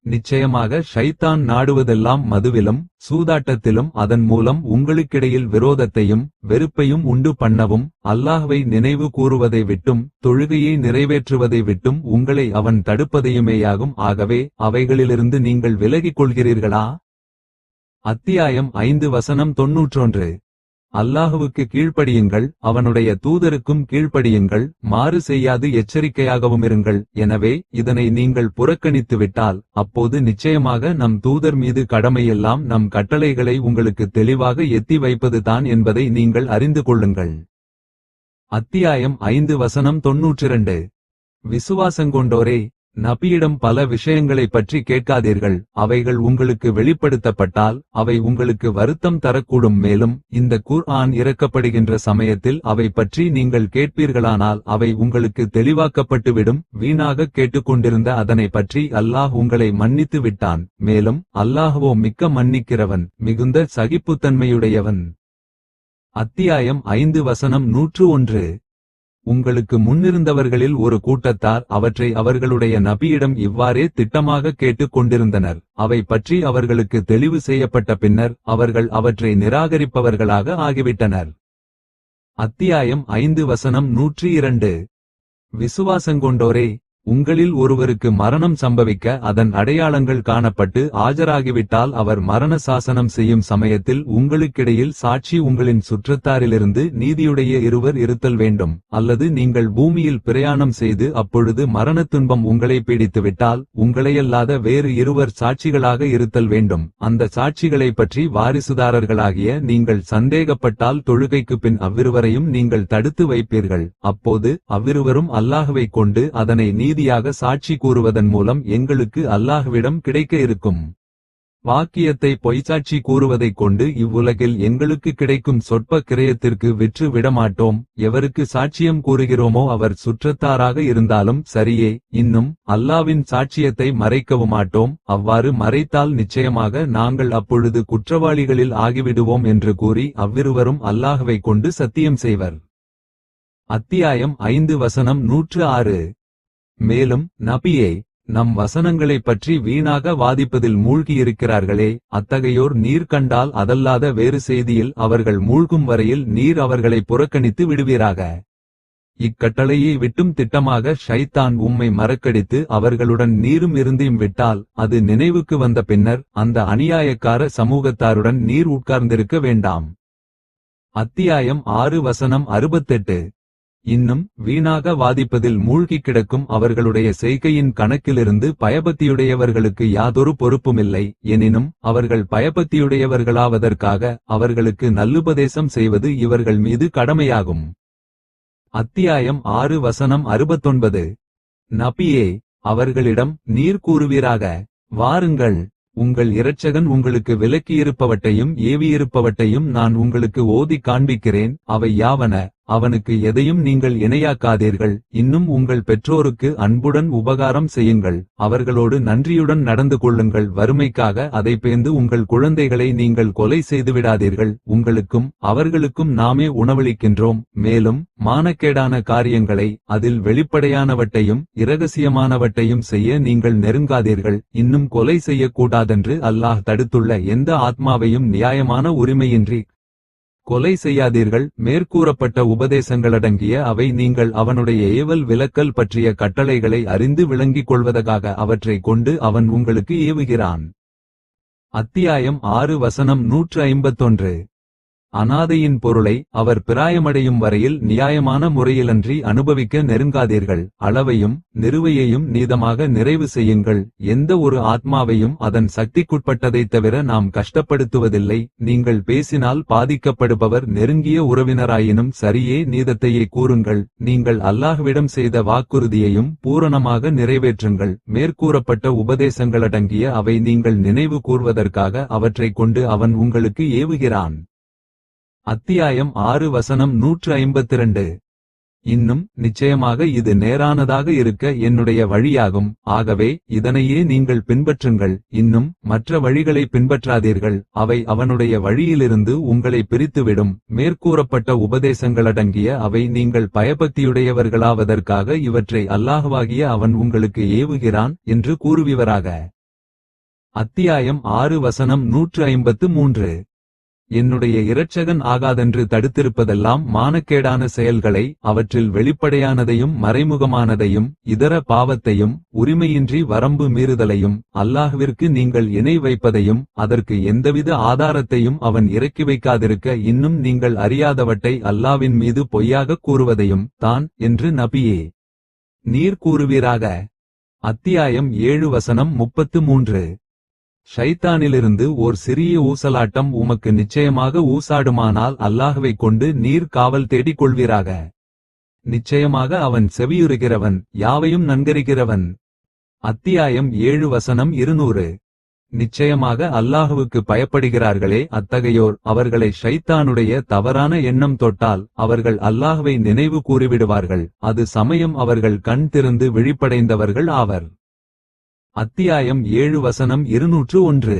நிச்சயமாக ஷைத்தான் நாடுவதெல்லாம் மதுவிலும் சூதாட்டத்திலும் அதன் மூலம் உங்களுக்கிடையில் விரோதத்தையும் வெறுப்பையும் உண்டு பண்ணவும், அல்லாஹ்வை நினைவு கூறுவதை விட்டும் தொழுகையை நிறைவேற்றுவதை விட்டும் உங்களை அவன் தடுப்பதையுமேயாகும். ஆகவே அவைகளிலிருந்து நீங்கள் விலகிக் கொள்கிறீர்களா? அத்தியாயம் 5 வசனம் 91. அல்லாஹுவுக்கு கீழ்ப்படியுங்கள், அவனுடைய தூதருக்கும் கீழ்ப்படியுங்கள், மாறு செய்யாது எச்சரிக்கையாகவுமிருங்கள். எனவே இதனை நீங்கள் புறக்கணித்துவிட்டால் அப்போது நிச்சயமாக நம் தூதர் மீது கடமையெல்லாம் நம் கட்டளைகளை உங்களுக்கு தெளிவாக எத்தி வைப்பதுதான் என்பதை நீங்கள் அறிந்து கொள்ளுங்கள். அத்தியாயம் 5 வசனம் 92. விசுவாசங்கொண்டோரே, நபியிடம் பல விஷயங்களைப் பற்றி கேட்காதீர்கள். அவைகள் உங்களுக்கு வெளிப்படுத்தப்பட்டால் அவை உங்களுக்கு வருத்தம் தரக்கூடும். மேலும் இந்த குர்ஆன் இறக்கப்படுகின்ற சமயத்தில் அவை பற்றி நீங்கள் கேட்பீர்களானால் அவை உங்களுக்கு தெளிவாக்கப்பட்டுவிடும். வீணாக கேட்டுக்கொண்டிருந்த அதனை பற்றி அல்லாஹ் உங்களை மன்னித்து விட்டான். மேலும் அல்லாஹ்வோ மிக்க மன்னிக்கிறவன், மிகுந்த சகிப்புத்தன்மையுடையவன். அத்தியாயம் 5 வசனம் 101. உங்களுக்கு முன்னிருந்தவர்களில் ஒரு கூட்டத்தார் அவற்றை அவர்களுடைய நபியிடம் இவ்வாறே திட்டமாக கேட்டுக் கொண்டிருந்தனர். அவை பற்றி அவர்களுக்கு தெளிவு செய்யப்பட்ட பின்னர் அவர்கள் அவற்றை நிராகரிப்பவர்களாக ஆகிவிட்டனர். அத்தியாயம் 5 வசனம் 102. விசுவாசங்கொண்டோரே, உங்களில் ஒருவருக்கு மரணம் சம்பவிக்க அதன் அடையாளங்கள் காணப்பட்டு ஆஜராகிவிட்டால் அவர் மரண சாசனம் செய்யும் சமயத்தில் உங்களுக்கிடையில் சாட்சி உங்களின் சுற்றத்தாரிலிருந்து நீதியுடைய இருவர் இருத்தல் வேண்டும். அல்லது நீங்கள் பூமியில் பிரயாணம் செய்து அப்பொழுது மரணத் துன்பம் உங்களை பீடித்துவிட்டால் உங்களையல்லாத வேறு இருவர் சாட்சிகளாக இருத்தல் வேண்டும். அந்த சாட்சிகளை பற்றி வாரிசுதாரர்களாகிய நீங்கள் சந்தேகப்பட்டால் தொழுகைக்கு பின் அவ்விருவரையும் நீங்கள் தடுத்து வைப்பீர்கள். அப்போது அவ்விருவரும் அல்லாஹ்வைக் கொண்டு அதனை நீதியாக சாட்சி கூறுவதன் மூலம் எங்களுக்கு அல்லாஹ்விடம் கிடைக்க இருக்கும் வாக்கியத்தை பொய்ச்சாட்சி கூறுவதைக் கொண்டு இவ்வுலகில் எங்களுக்கு கிடைக்கும் சொற்ப கிரயத்திற்கு விற்று விடமாட்டோம். எவருக்கு சாட்சியம் கூறுகிறோமோ அவர் சுற்றத்தாராக இருந்தாலும் சரியே. இன்னும் அல்லாவின் சாட்சியத்தை மறைக்கவும் மாட்டோம். அவ்வாறு மறைத்தால் நிச்சயமாக நாங்கள் அப்பொழுது குற்றவாளிகளில் ஆகிவிடுவோம் என்று கூறி அவ்விருவரும் அல்லாஹ்வைக் கொண்டு சத்தியம் செய்வர். அத்தியாயம் 5 வசனம் 106. மேலும் நபியே, நம் வசனங்களைப் பற்றி வீணாக வாதிப்பதில் மூழ்கியிருக்கிறார்களே, அத்தகையோர் நீர் கண்டால் அதல்லாத வேறு செய்தியில் அவர்கள் மூழ்கும் வரையில் நீர் அவர்களை புறக்கணித்து விடுவீராக. இக்கட்டளையை விட்டும் திட்டமாக ஷைத்தான் உம்மை மறக்கடித்து அவர்களுடன் நீரும் இருந்தியும் விட்டால் அது நினைவுக்கு வந்த பின்னர் அந்த அநியாயக்கார சமூகத்தாருடன் நீர் உட்கார்ந்திருக்க வேண்டாம். அத்தியாயம் 6 வசனம் 68. இன்னும் வீணாக வாதிப்பதில் மூழ்கிக் கிடக்கும் அவர்களுடைய செய்கையின் கணக்கிலிருந்து பயபக்தியுடையவர்களுக்கு யாதொரு பொறுப்புமில்லை. எனினும் அவர்கள் பயபக்தியுடையவர்களாவதற்காக அவர்களுக்கு நல்லுபதேசம் செய்வது இவர்கள் மீது கடமையாகும். அத்தியாயம் 6 வசனம் 69. நபியே, அவர்களிடம் நீர் கூறுவீராக, வாருங்கள், உங்கள் இரட்சகன் உங்களுக்கு விலக்கியிருப்பவற்றையும் ஏவியிருப்பவற்றையும் நான் உங்களுக்கு ஓதி காண்பிக்கிறேன். அவை யாவன? அவனுக்கு எதையும் நீங்கள் இணையாக்காதீர்கள். இன்னும் உங்கள் பெற்றோருக்கு அன்புடன் உபகாரம் செய்யுங்கள். அவர்களோடு நன்றியுடன் நடந்து கொள்ளுங்கள். வறுமைக்காக அதை பேந்து உங்கள் குழந்தைகளை நீங்கள் கொலை செய்துவிடாதீர்கள். உங்களுக்கும் அவர்களுக்கும் நாமே உணவளிக்கின்றோம். மேலும் மானக்கேடான காரியங்களை, அதில் வெளிப்படையானவற்றையும் இரகசியமானவற்றையும் செய்ய நீங்கள் நெருங்காதீர்கள். இன்னும் கொலை செய்யக்கூடாதென்று அல்லாஹ் தடுத்துள்ள எந்த ஆத்மாவையும் நியாயமான உரிமையின்றி கொலை செய்யாதீர்கள். மேற்கூறப்பட்ட உபதேசங்களடங்கிய அவை நீங்கள் அவனுடைய ஏவல் விலக்கல் பற்றிய கட்டளைகளை அறிந்து விளங்கிக் கொள்வதற்காக அவற்றை கொண்டு அவன் உங்களுக்கு ஏவுகிறான். அத்தியாயம் 6 வசனம் 151. அனாதையின் பொருளை அவர் பிராயமடையும் வரையில் நியாயமான முறையிலன்றி அனுபவிக்க நெருங்காதீர்கள். அளவையும் நிறுவையையும் நீதமாக நிறைவு செய்யுங்கள். எந்த ஒரு ஆத்மாவையும் அதன் சக்திக்குட்பட்டதைத் தவிர நாம் கஷ்டப்படுத்துவதில்லை. நீங்கள் பேசினால் பாதிக்கப்படுபவர் நெருங்கிய உறவினராயினும் சரியே நீதத்தையே கூறுங்கள். நீங்கள் அல்லாஹ்விடம் செய்த வாக்குறுதியையும் பூரணமாக நிறைவேற்றுங்கள். மேற்கூறப்பட்ட உபதேசங்களடங்கிய அவை நீங்கள் நினைவு கூர்வதற்காக அவற்றைக் கொண்டு அவன் உங்களுக்கு ஏவுகிறான். அத்தியாயம் 6 வசனம் 152. இன்னும் நிச்சயமாக இது நேரானதாக இருக்க என்னுடைய வழியாகும். ஆகவே இதனையே நீங்கள் பின்பற்றுங்கள். இன்னும் மற்ற வழிகளை பின்பற்றாதீர்கள். அவை அவனுடைய வழியிலிருந்து உங்களை பிரித்துவிடும். மேற்கூறப்பட்ட உபதேசங்களடங்கிய அவை நீங்கள் பயபக்தியுடையவர்களாவதற்காக இவற்றை அல்லாஹ்வாகிய அவன் உங்களுக்கு ஏவுகிறான் என்று கூறுவிவராக. அத்தியாயம் 6 வசனம் 153. என்னுடைய இரட்சகன் ஆகாதென்று தடுத்திருப்பதெல்லாம் மானக்கேடான செயல்களை, அவற்றில் வெளிப்படையானதையும் மறைமுகமானதையும், இதர பாவத்தையும், உரிமையின்றி வரம்பு மீறுதலையும், அல்லாஹ்விற்கு நீங்கள் இணை வைப்பதையும், அதற்கு எந்தவித ஆதாரத்தையும் அவன் இறக்கி வைக்காதிருக்க இன்னும் நீங்கள் அறியாதவற்றை அல்லாவின் மீது பொய்யாகக் கூறுவதையும் தான் என்று நபியே நீர் கூறுவீராக. அத்தியாயம் 7 வசனம் 33. ஷைத்தானிலிருந்து ஓர் சிறிய ஊசலாட்டம் உமக்கு நிச்சயமாக ஊசாடுமானால் அல்லாஹ்வைக் கொண்டு நீர் காவல் தேடிக் கொள்வீராக. நிச்சயமாக அவன் செவியுறுகிறவன், யாவையும் நன்கறிகிறவன். அத்தியாயம் 7 வசனம் 200. நிச்சயமாக அல்லாஹுவுக்கு பயப்படுகிறார்களே அத்தகையோர், அவர்களை ஷைத்தானுடைய தவறான எண்ணம் தொட்டால் அவர்கள் அல்லாஹ்வை நினைவு கூறிவிடுவார்கள். அது சமயம் அவர்கள் கண் திறந்து விழிப்படைந்தவர்கள் ஆவர். அத்தியாயம் 7 வசனம் 201.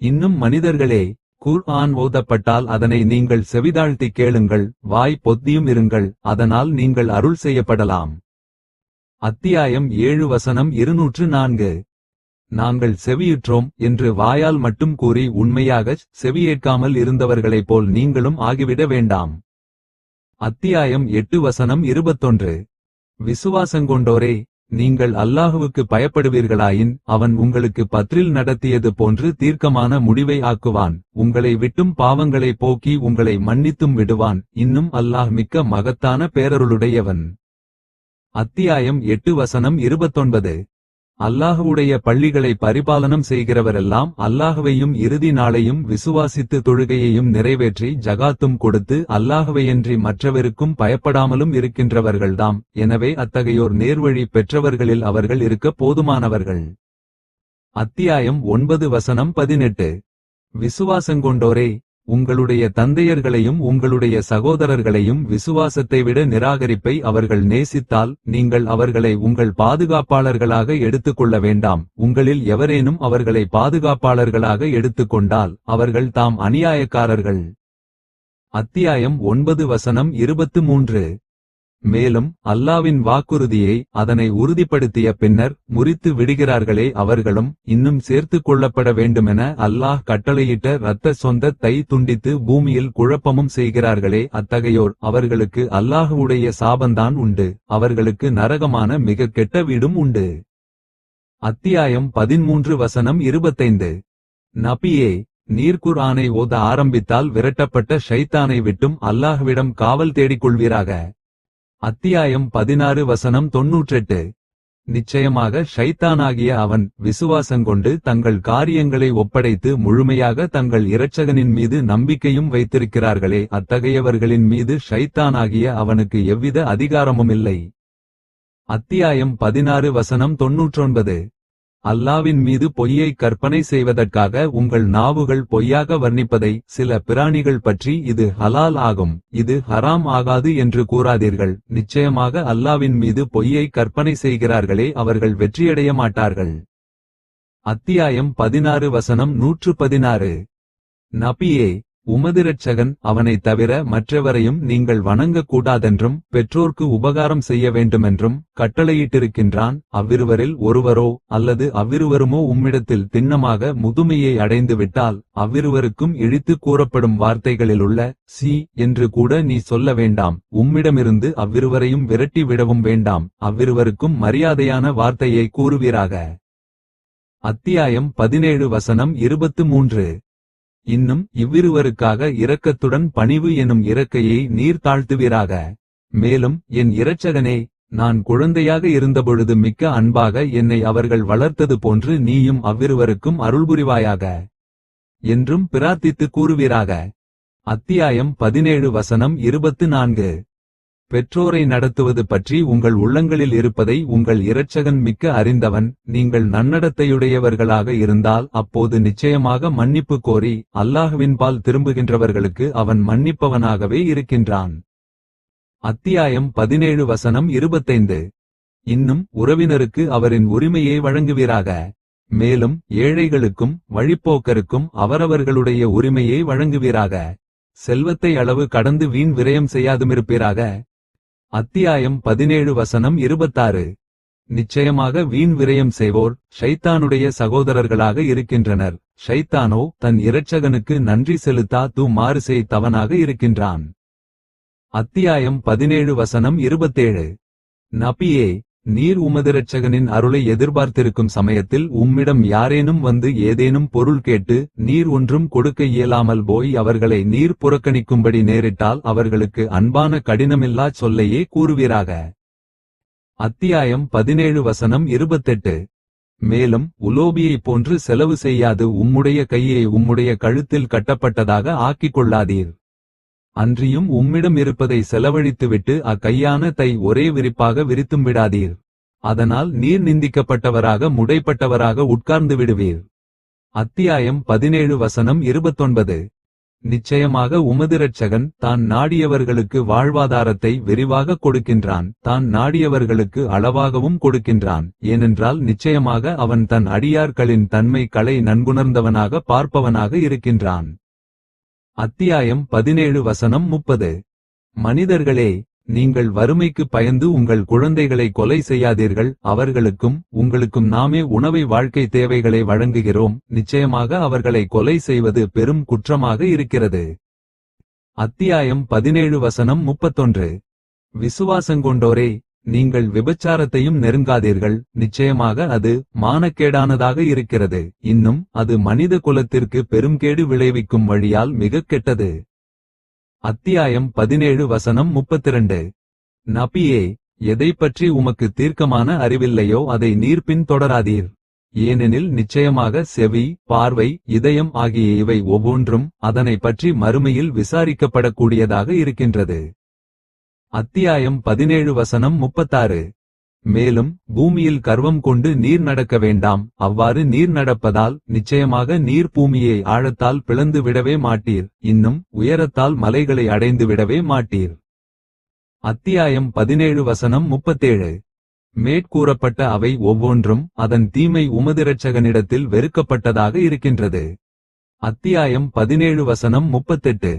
இன்னும் மனிதர்களே, குர்ஆன் ஓதப்பட்டால் அதனை நீங்கள் செவிதாழ்த்திக் கேளுங்கள், வாய் பொத்தியும் இருங்கள், அதனால் நீங்கள் அருள் செய்யப்படலாம். அத்தியாயம் 7 வசனம் 204. நாங்கள் செவியுற்றோம் என்று வாயால் மட்டும் கூறி உண்மையாகச் செவியேற்காமல் இருந்தவர்களைப் போல் நீங்களும் ஆகிவிட வேண்டாம். அத்தியாயம் 8 வசனம் 21. விசுவாசங்கொண்டோரே, நீங்கள் அல்லாஹுவுக்கு பயப்படுவீர்களாயின் அவன் உங்களுக்கு பத்ரில் நடத்தியது போன்று தீர்க்கமான முடிவை ஆக்குவான். உங்களை விட்டும் பாவங்களை போக்கி உங்களை மன்னித்தும் விடுவான். இன்னும் அல்லாஹ் மிக்க மகத்தான பேரருளுடையவன். அத்தியாயம் 8 வசனம் 29. அல்லாஹுவுடைய பள்ளிகளை பரிபாலனம் செய்கிறவரெல்லாம் அல்லாஹுவையும் இறுதி நாளையும் விசுவாசித்து தொழுகையையும் நிறைவேற்றி ஜகாத்தும் கொடுத்து அல்லாஹுவையன்றி மற்றவருக்கும் பயப்படாமலும் இருக்கின்றவர்கள்தாம். எனவே அத்தகையோர் நேர்வழி பெற்றவர்களில் அவர்கள் இருக்க போதுமானவர்கள். அத்தியாயம் 9 வசனம் 18. விசுவாசங்கொண்டோரே, உங்களுடைய தந்தையர்களையும் உங்களுடைய சகோதரர்களையும் விசுவாசத்தை விட நிராகரிப்பை அவர்கள் நேசித்தால் நீங்கள் அவர்களை உங்கள் பாதுகாப்பாளர்களாக எடுத்துக்கொள்ள வேண்டாம். உங்களில் எவரேனும் அவர்களை பாதுகாப்பாளர்களாக எடுத்துக்கொண்டால் அவர்கள் தாம் அநியாயக்காரர்கள். அத்தியாயம் 9 வசனம் 23. மேலும் அல்லாவின் வாக்குறுதியை அதனை உறுதிப்படுத்திய பின்னர் முறித்து விடுகிறார்களே அவர்களும் இன்னும் சேர்த்து கொள்ளப்பட வேண்டுமென அல்லாஹ் கட்டளையிட்ட இரத்த சொந்தத்தை துண்டித்து பூமியில் குழப்பமும் செய்கிறார்களே அத்தகையோர், அவர்களுக்கு அல்லாஹுவுடைய சாபந்தான் உண்டு. அவர்களுக்கு நரகமான மிக கெட்ட வீடும் உண்டு. அத்தியாயம் 13 வசனம் 25. நபியே, நீர் குர்ஆனை ஓத ஆரம்பித்தால் விரட்டப்பட்ட ஷைத்தானை விட்டும் அல்லாஹ்விடம் காவல் தேடிக்கொள்வீராக. அத்தியாயம் 16 வசனம் 98. நிச்சயமாக ஷைத்தானாகிய அவன் விசுவாசங்கொண்டு தங்கள் காரியங்களை ஒப்படைத்து முழுமையாக தங்கள் இரட்சகனின் மீது நம்பிக்கையும் வைத்திருக்கிறார்களே அத்தகையவர்களின் மீது ஷைத்தானாகிய அவனுக்கு எவ்வித அதிகாரமுமில்லை. அத்தியாயம் 16 வசனம் 99. அல்லாவின் மீது பொய்யை கற்பனை செய்வதற்காக உங்கள் நாவுகள் பொய்யாக வர்ணிப்பதை, சில பிராணிகள் பற்றி இது ஹலால் ஆகும், இது ஹராம் ஆகாது என்று கூறாதீர்கள். நிச்சயமாக அல்லாவின் மீது பொய்யை கற்பனை செய்கிறார்களே அவர்கள் வெற்றியடைய மாட்டார்கள். அத்தியாயம் 16 வசனம் 116. நபியே, உமதிரட்சகன் அவனைத் தவிர மற்றவரையும் நீங்கள் வணங்கக்கூடாதென்றும் பெற்றோர்க்கு உபகாரம் செய்ய வேண்டுமென்றும் கட்டளையிட்டிருக்கின்றான். அவ்விருவரில் ஒருவரோ அல்லது அவ்விருவருமோ உம்மிடத்தில் திண்ணமாக முதுமையை அடைந்துவிட்டால் அவ்விருவருக்கும் இழித்து கூறப்படும் வார்த்தைகளிலுள்ள சி என்று கூட நீ சொல்ல வேண்டாம். உம்மிடமிருந்து அவ்விருவரையும் விரட்டி விடவும் வேண்டாம். அவ்விருவருக்கும் மரியாதையான வார்த்தையை கூறுவீராக. அத்தியாயம் 17 வசனம் 23. இன்னும் இவ்விருவருக்காக இரக்கத்துடன் பணிவு எனும் இறக்கையை நீர் தாழ்த்துவீராக. மேலும் என் இரட்சகனே, நான் குழந்தையாக இருந்தபொழுது மிக்க அன்பாக என்னை அவர்கள் வளர்த்தது போன்று நீயும் அவ்விருவருக்கும் அருள்புரிவாயாக என்றும் பிரார்த்தித்து கூறுவீராக. அத்தியாயம் 17 வசனம் 24. பெற்றோரை நடத்துவது பற்றி உங்கள் உள்ளங்களில் இருப்பதை உங்கள் இரட்சகன் மிக்க அறிந்தவன். நீங்கள் நன்னடத்தையுடையவர்களாக இருந்தால் அப்போது நிச்சயமாக மன்னிப்பு கோரி அல்லாஹ்வின்பால் திரும்புகின்றவர்களுக்கு அவன் மன்னிப்பவனாகவே இருக்கின்றான். அத்தியாயம் 17 வசனம் 25. இன்னும் உறவினருக்கு அவரின் உரிமையை வழங்குவீராக. மேலும் ஏழைகளுக்கும் வழிப்போக்கருக்கும் அவரவர்களுடைய உரிமையை வழங்குவீராக. செல்வத்தை அளவு கடந்து வீண் விரயம் செய்யாதுமிருப்பீராக. அத்தியாயம் 17 வசனம் 26. நிச்சயமாக வீண் விரயம் செய்வோர் ஷைத்தானுடைய சகோதரர்களாக இருக்கின்றனர். ஷைத்தானோ தன் இரட்சகனுக்கு நன்றி செலுத்தாது மாறு செய்தவனாக இருக்கின்றான். அத்தியாயம் 17 வசனம் 27. நபியே, நீர் உமதிரட்சகனின் அருளை எதிர்பார்த்திருக்கும் சமயத்தில் உம்மிடம் யாரேனும் வந்து ஏதேனும் பொருள் கேட்டு நீர் ஒன்றும் கொடுக்க இயலாமல் போய் அவர்களை நீர் புறக்கணிக்கும்படி நேரிட்டால் அவர்களுக்கு அன்பான கடினமில்லாச் சொல்லையே கூறுவீராக. அத்தியாயம் 17 வசனம் 28. மேலும் உலோபியைப் போன்று செலவு செய்யாது உம்முடைய கையை உம்முடைய கழுத்தில் கட்டப்பட்டதாக ஆக்கிக் கொள்ளாதீர். அன்றியும் உம்மிடம் இருப்பதை செலவழித்துவிட்டு அக்கையான தை ஒரே விரிப்பாக விரித்தும் விடாதீர். அதனால் நீர் நிந்திக்கப்பட்டவராக முடைப்பட்டவராக உட்கார்ந்து விடுவீர். அத்தியாயம் 17 வசனம் 29. நிச்சயமாக உமதிரட்சகன் தான் நாடியவர்களுக்கு வாழ்வாதாரத்தை விரிவாக கொடுக்கின்றான், தான் நாடியவர்களுக்கு அளவாகவும் கொடுக்கின்றான். ஏனென்றால் நிச்சயமாக அவன் தன் அடியார்களின் தன்மை களை நன்குணர்ந்தவனாக பார்ப்பவனாக இருக்கின்றான். அத்தியாயம் 17 வசனம் 30. மனிதர்களே, நீங்கள் வறுமைக்கு பயந்து உங்கள் குழந்தைகளை கொலை செய்யாதீர்கள். அவர்களுக்கும் உங்களுக்கும் நாமே உணவை வாழ்க்கை தேவைகளை வழங்குகிறோம். நிச்சயமாக அவர்களை கொலை செய்வது பெரும் குற்றமாக இருக்கிறது. அத்தியாயம் 17 வசனம் 31. விசுவாசங்கொண்டோரே, நீங்கள் விபச்சாரத்தையும் நெருங்காதீர்கள். நிச்சயமாக அது மானக்கேடானதாக இருக்கிறது. இன்னும் அது மனித குலத்திற்கு பெரும்கேடு விளைவிக்கும் வழியால் மிகக் கெட்டது. அத்தியாயம் 17 வசனம் 32. நபியே, எதைப்பற்றி உமக்கு தீர்க்கமான அறிவில்லையோ அதை நீர் பின் தொடராதீர். ஏனெனில் நிச்சயமாக செவி, பார்வை, இதயம் ஆகிய இவை ஒவ்வொன்றும் அதனை பற்றி மறுமையில் விசாரிக்கப்படக்கூடியதாக இருக்கின்றது. அத்தியாயம் 17 வசனம் 36. மேலும் பூமியில் கர்வம் கொண்டு நீர் நடக்க வேண்டாம். அவ்வாறு நீர் நடப்பதால் நிச்சயமாக நீர் பூமியை ஆழத்தால் பிளந்து விடவே மாட்டீர். இன்னும் உயரத்தால் மலைகளை அடைந்து விடவே மாட்டீர். அத்தியாயம் 17 வசனம் 37. மேற்கூறப்பட்ட அவை ஒவ்வொன்றும் அதன் தீமை உமதிரட்சகனிடத்தில் வெறுக்கப்பட்டதாக இருக்கின்றது. அத்தியாயம் 17 வசனம் 38.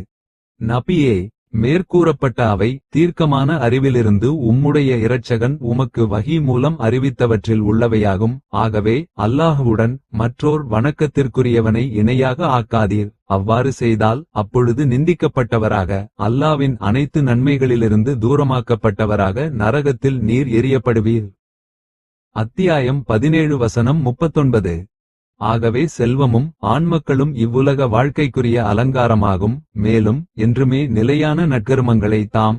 நபியே, மேற்கூறப்பட்ட அவை தீர்க்கமான அறிவிலிருந்து உம்முடைய இரட்சகன் உமக்கு வஹி மூலம் அறிவித்தவற்றில் உள்ளவையாகும். ஆகவே அல்லாஹுவுடன் மற்றோர் வணக்கத்திற்குரியவனை இணையாக ஆக்காதீர். அவ்வாறு செய்தால் அப்பொழுது நிந்திக்கப்பட்டவராக, அல்லாவின் அனைத்து நன்மைகளிலிருந்து தூரமாக்கப்பட்டவராக நரகத்தில் நீர் எறியப்படுவீர். அத்தியாயம் 17 வசனம் 39. ஆகவே செல்வமும் ஆண்மக்களும் இவ்வுலக வாழ்க்கைக்குரிய அலங்காரமாகும். மேலும் என்றுமே நிலையான நற்கருமங்களை தாம்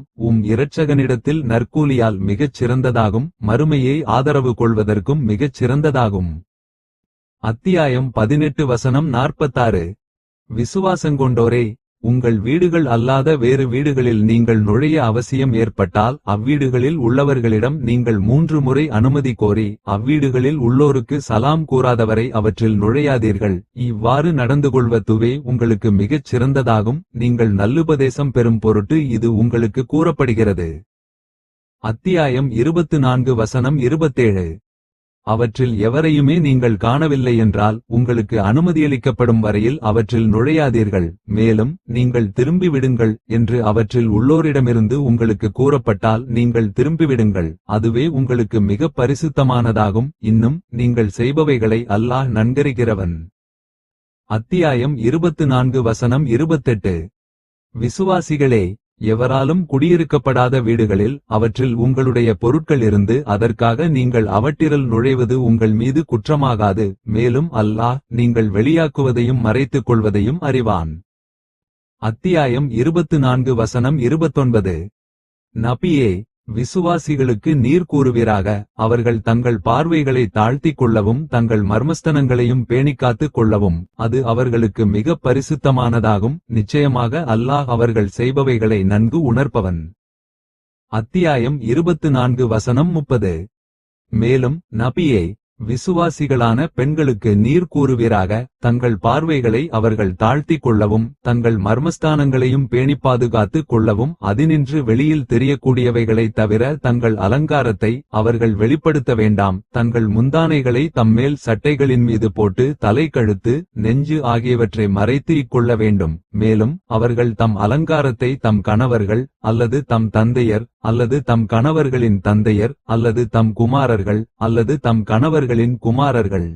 இரட்சகனிடத்தில் நற்கூலியால் மிகச் சிறந்ததாகும். மறுமையை ஆதரவு கொள்வதற்கும் மிகச் சிறந்ததாகும். அத்தியாயம் 18 வசனம் 46. விசுவாசங்கொண்டோரே, உங்கள் வீடுகள் அல்லாத வேறு வீடுகளில் நீங்கள் நுழைய அவசியம் ஏற்பட்டால் அவ்வீடுகளில் உள்ளவர்களிடம் நீங்கள் 3 முறை அனுமதி கோரி அவ்வீடுகளில் உள்ளோருக்கு சலாம் கூறாதவரை அவற்றில் நுழையாதீர்கள். இவ்வாறு நடந்து கொள்வதுவே உங்களுக்கு மிகச் சிறந்ததாகும். நீங்கள் நல்லுபதேசம் பெறும் பொருட்டு இது உங்களுக்கு கூறப்படுகிறது. அத்தியாயம் 24 வசனம் 27. அவற்றில் எவரையுமே நீங்கள் காணவில்லை என்றால் உங்களுக்கு அனுமதியளிக்கப்படும் வரையில் அவற்றில் நுழையாதீர்கள். மேலும் நீங்கள் திரும்பிவிடுங்கள் என்று அவற்றில் உள்ளோரிடமிருந்து உங்களுக்கு கூறப்பட்டால் நீங்கள் திரும்பிவிடுங்கள். அதுவே உங்களுக்கு மிக பரிசுத்தமானதாகும். இன்னும் நீங்கள் செய்பவைகளை அல்லாஹ் நன்கறிகிறவன். அத்தியாயம் 24 வசனம் 28. விசுவாசிகளே, எவராலும் குடியிருக்கப்படாத வீடுகளில் அவற்றில் உங்களுடைய பொருட்கள் இருந்து அதற்காக நீங்கள் அவற்றில் நுழைவது உங்கள் மீது குற்றமாகாது. மேலும் அல்லாஹ் நீங்கள் வெளியாக்குவதையும் மறைத்துக் கொள்வதையும் அறிவான். அத்தியாயம் 24 வசனம் 29. நபியே, விசுவாசிகளுக்கு நீர் கூறுவீராக, அவர்கள் தங்கள் பார்வைகளை தாழ்த்திக் கொள்ளவும் தங்கள் மர்மஸ்தனங்களையும் பேணிக்காத்துக் கொள்ளவும். அது அவர்களுக்கு மிக பரிசுத்தமானதாகும். நிச்சயமாக அல்லாஹ் அவர்கள் செய்பவைகளை நன்கு உணர்ப்பவன். அத்தியாயம் 24 வசனம் 30. மேலும் நபியே, விசுவாசிகளான பெண்களுக்கு நீர் கூறுவீராக, தங்கள் பார்வைகளை அவர்கள் தாழ்த்திக் கொள்ளவும் தங்கள் மர்மஸ்தானங்களையும் பேணி பாதுகாத்துக் கொள்ளவும் அதினின்று வெளியில் தெரியக்கூடியவைகளை தவிர தங்கள் அலங்காரத்தை அவர்கள் வெளிப்படுத்த வேண்டாம். தங்கள் முந்தானைகளை தம்மேல் சட்டைகளின் மீது போட்டு தலை, கழுத்து, நெஞ்சு ஆகியவற்றை மறைத்து கொள்ள வேண்டும். மேலும் அவர்கள் தம் அலங்காரத்தை தம் கணவர்கள் அல்லது தம் தந்தையர் அல்லது தம் கணவர்களின் தந்தையர் அல்லது தம் குமாரர்கள் அல்லது தம் கணவர்களின் குமாரர்கள்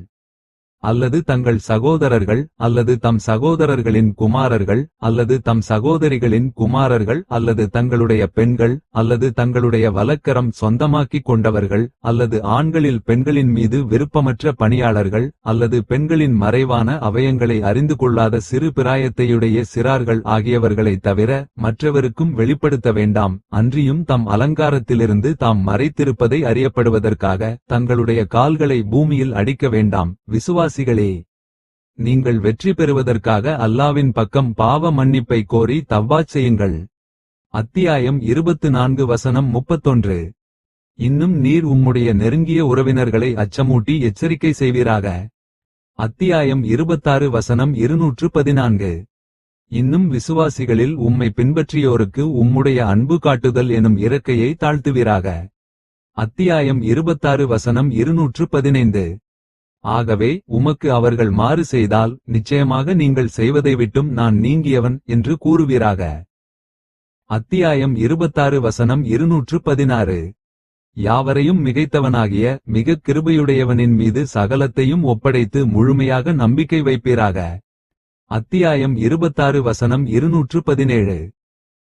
அல்லது தங்கள் சகோதரர்கள் அல்லது தம் சகோதரர்களின் குமாரர்கள் அல்லது தம் சகோதரிகளின் குமாரர்கள் அல்லது தங்களுடைய பெண்கள் அல்லது தங்களுடைய வலக்கரம் சொந்தமாக்கிக் கொண்டவர்கள் அல்லது ஆண்களில் பெண்களின் மீது விருப்பமற்ற பணியாளர்கள் அல்லது பெண்களின் மறைவான அவயங்களை அறிந்து கொள்ளாத சிறு பிராயத்தையுடைய சிறார்கள் ஆகியவர்களைத் தவிர மற்றவருக்கும் வெளிப்படுத்த வேண்டாம். அன்றியும் தம் அலங்காரத்திலிருந்து தாம் மறைத்திருப்பதை அறியப்படுவதற்காக தங்களுடைய கால்களை பூமியில் அடிக்க வேண்டாம். விசுவாசிகளே, நீங்கள் வெற்றி பெறுவதற்காக அல்லாவின் பக்கம் பாவ மன்னிப்பை கோரி தவ்வாச் செய்யுங்கள். அத்தியாயம் 24 வசனம் 31. இன்னும் நீர் உம்முடைய நெருங்கிய உறவினர்களை அச்சமூட்டி எச்சரிக்கை செய்வீராக. அத்தியாயம் 26 வசனம் 214. இன்னும் விசுவாசிகளில் உம்மை பின்பற்றியோருக்கு உம்முடைய அன்பு காட்டுதல் எனும் இறக்கையை தாழ்த்துவீராக. அத்தியாயம் 26 வசனம் 215. ஆகவே உமக்கு அவர்கள் மாறு செய்தால் நிச்சயமாக நீங்கள் செய்வதை விட்டும் நான் நீங்கியவன் என்று கூறுவீராக. அத்தியாயம் 26 வசனம் 216. யாவரையும் மிகைத்தவனாகிய மிகக் கிருபையுடையவனின் மீது சகலத்தையும் ஒப்படைத்து முழுமையாக நம்பிக்கை வைப்பீராக. அத்தியாயம் 26 வசனம் 217.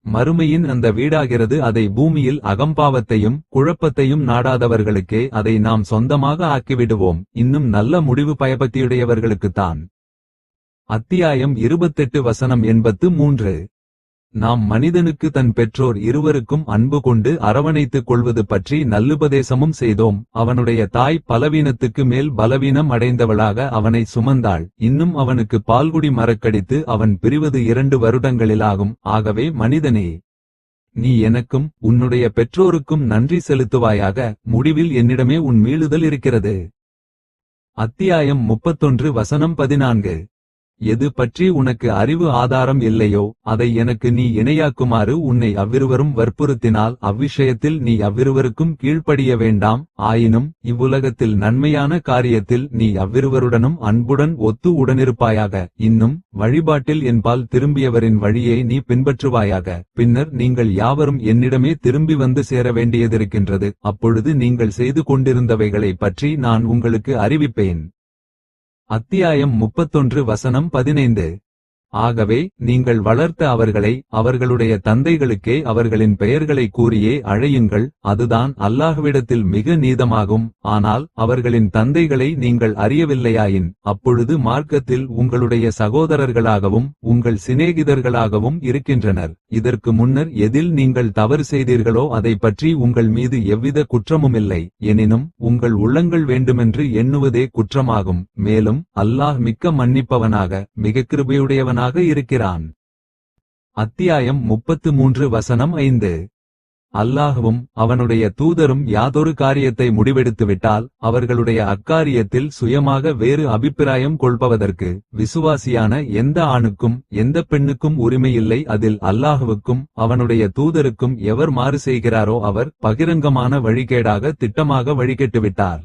மறுமையின் அந்த வீடாகிறது அதை பூமியில் அகம்பாவத்தையும் குழப்பத்தையும் நாடாதவர்களுக்கே அதை நாம் சொந்தமாக ஆக்கிவிடுவோம். இன்னும் நல்ல முடிவு பயபக்தியுடையவர்களுக்குத்தான். அத்தியாயம் 28 வசனம் 83. நாம் மனிதனுக்கு தன் பெற்றோர் இருவருக்கும் அன்பு கொண்டு அரவணைத்துக் கொள்வது பற்றி நல்லுபதேசமும் செய்தோம். அவனுடைய தாய் பலவீனத்துக்கு மேல் பலவீனம் அடைந்தவளாக அவனை சுமந்தாள். இன்னும் அவனுக்கு பால்குடி மறக்கடித்து அவன் பிரிவது 2 வருடங்களிலாகும். ஆகவே மனிதனே, நீ எனக்கும் உன்னுடைய பெற்றோருக்கும் நன்றி செலுத்துவாயாக. முடிவில் என்னிடமே உன் மீளுதல் இருக்கிறது. அத்தியாயம் 31 வசனம் 14. எது பற்றி உனக்கு அறிவு ஆதாரம் இல்லையோ அதை எனக்கு நீ இணையாக்குமாறு உன்னை அவ்விருவரும் வற்புறுத்தினால் அவ்விஷயத்தில் நீ அவ்விருவருக்கும் கீழ்ப்படிய வேண்டாம். ஆயினும் இவ்வுலகத்தில் நன்மையான காரியத்தில் நீ அவ்விருவருடனும் அன்புடன் ஒத்து உடனிருப்பாயாக. இன்னும் வழிபாட்டில் என்பால் திரும்பியவரின் வழியை நீ பின்பற்றுவாயாக. பின்னர் நீங்கள் யாவரும் என்னிடமே திரும்பி வந்து சேர வேண்டியதிருக்கின்றது. அப்பொழுது நீங்கள் செய்து கொண்டிருந்தவைகளை பற்றி நான் உங்களுக்கு அறிவிப்பேன். அத்தியாயம் 31 வசனம் 15. ஆகவே நீங்கள் வளர்த்த அவர்களை அவர்களுடைய தந்தைகளுக்கே அவர்களின் பெயர்களை கூறியே அழையுங்கள். அதுதான் அல்லாஹ்விடத்தில் மிக நீதமாகும். ஆனால் அவர்களின் தந்தைகளை நீங்கள் அறியவில்லையாயின் அப்பொழுது மார்க்கத்தில் உங்களுடைய சகோதரர்களாகவும் உங்கள் சிநேகிதர்களாகவும் இருக்கின்றனர். இதற்கு முன்னர் எதில் நீங்கள் தவறு செய்தீர்களோ அதை பற்றி உங்கள் மீது எவ்வித குற்றமுமில்லை. எனினும் உங்கள் உள்ளங்கள் வேண்டுமென்று எண்ணுவதே குற்றமாகும். மேலும் அல்லாஹ் மிக்க மன்னிப்பவனாக மிக கிருபையுடையவனாக இருக்கிறான். அத்தியாயம் 33 வசனம் 5. அல்லாஹ்வும் அவனுடைய தூதரும் யாதொரு காரியத்தை முடிவெடுத்துவிட்டால் அவர்களுடைய அக்காரியத்தில் சுயமாக வேறு அபிப்பிராயம் கொள்பவதற்கு விசுவாசியான எந்த ஆணுக்கும் எந்த பெண்ணுக்கும் உரிமையில்லை. அதில் அல்லாஹ்வுக்கும் அவனுடைய தூதருக்கும் எவர் மாறு செய்கிறாரோ அவர் பகிரங்கமான வழிகேடாக திட்டமாக வழிகெட்டுவிட்டார்.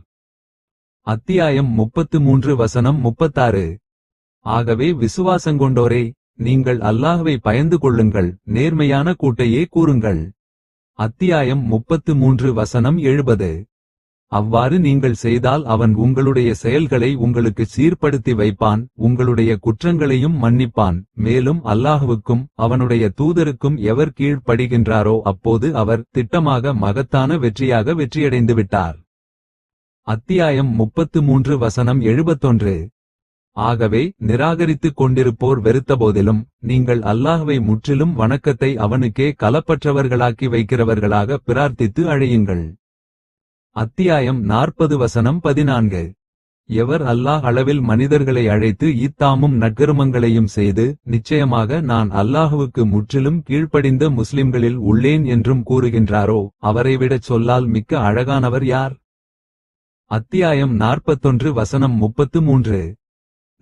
அத்தியாயம் 33 வசனம் 36. ஆகவே விசுவாசங்கொண்டோரே, நீங்கள் அல்லாஹ்வை பயந்து கொள்ளுங்கள், நேர்மையான கூட்டையே கூறுங்கள். அத்தியாயம் 33 வசனம் 70. அவ்வாறு நீங்கள் செய்தால் அவன் உங்களுடைய செயல்களை உங்களுக்கு சீர்படுத்தி வைப்பான், உங்களுடைய குற்றங்களையும் மன்னிப்பான். மேலும் அல்லாஹ்வுக்கும் அவனுடைய தூதருக்கும் எவர் கீழ்ப்படிகின்றாரோ அப்போது அவர் திட்டமாக மகத்தான வெற்றியாக வெற்றியடைந்து விட்டார். அத்தியாயம் 33 வசனம் 71. ஆகவே நிராகரித்துக் கொண்டிருப்போர் வெறுத்தபோதிலும் நீங்கள் அல்லாஹ்வை முற்றிலும் வணக்கத்தை அவனுக்கே கலப்பற்றவர்களாக்கி வைக்கிறவர்களாக பிரார்த்தித்து அழையுங்கள். அத்தியாயம் 40 வசனம் 14. எவர் அல்லாஹ் அளவில் மனிதர்களை அழைத்து இத்தாமும் நற்கருமங்களையும் செய்து நிச்சயமாக நான் அல்லாஹ்வுக்கு முற்றிலும் கீழ்ப்படிந்த முஸ்லிம்களில் உள்ளேன் என்றும் கூறுகின்றாரோ அவரைவிடச் சொல்லால் மிக்க அழகானவர் யார்? அத்தியாயம் 41 வசனம் 33.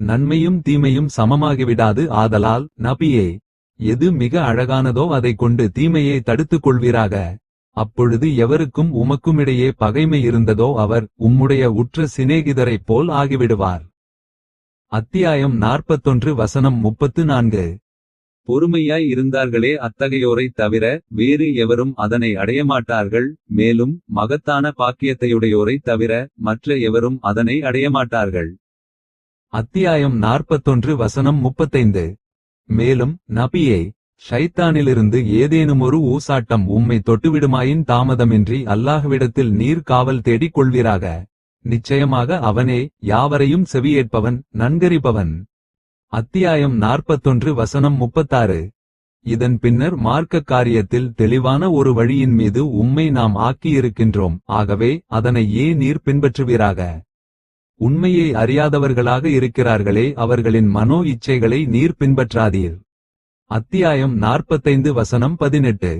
நன்மையும் தீமையும் சமமாகிவிடாது. ஆதலால் நபியே, எது மிக அழகானதோ அதைக் கொண்டு தீமையை தடுத்துக் கொள்வீராக. அப்பொழுது எவருக்கும் உமக்குமிடையே பகைமை இருந்ததோ அவர் உம்முடைய உற்ற சிநேகிதரைப் போல் ஆகிவிடுவார். அத்தியாயம் 41 வசனம் 34. பொறுமையாய் இருந்தார்களே அத்தகையோரைத் தவிர வேறு எவரும் அதனை அடையமாட்டார்கள். மேலும் மகத்தான பாக்கியத்தையுடையோரைத் தவிர மற்ற எவரும் அதனை அடையமாட்டார்கள். அத்தியாயம் 41 வசனம் 35. மேலும் நபியே, ஷைத்தானிலிருந்து ஏதேனுமொரு ஊசாட்டம் உம்மை தொட்டுவிடுமாயின் தாமதமின்றி அல்லாஹ்விடத்தில் நீர் காவல் தேடிக் கொள்வீராக. நிச்சயமாக அவனே யாவரையும் செவியேற்பவன், நன்கறிபவன். அத்தியாயம் 41 வசனம் 36. இதன் பின்னர் மார்க்க காரியத்தில் தெளிவான ஒரு வழியின் மீது உம்மை நாம் ஆக்கியிருக்கின்றோம், ஆகவே அதனை ஏன் நீர் பின்பற்றுவீராக. உண்மையை அறியாதவர்களாக இருக்கிறார்களே, அவர்களின் மனோ இச்சைகளை நீர் பின்பற்றாதீர். அத்தியாயம் 45 வசனம் 18.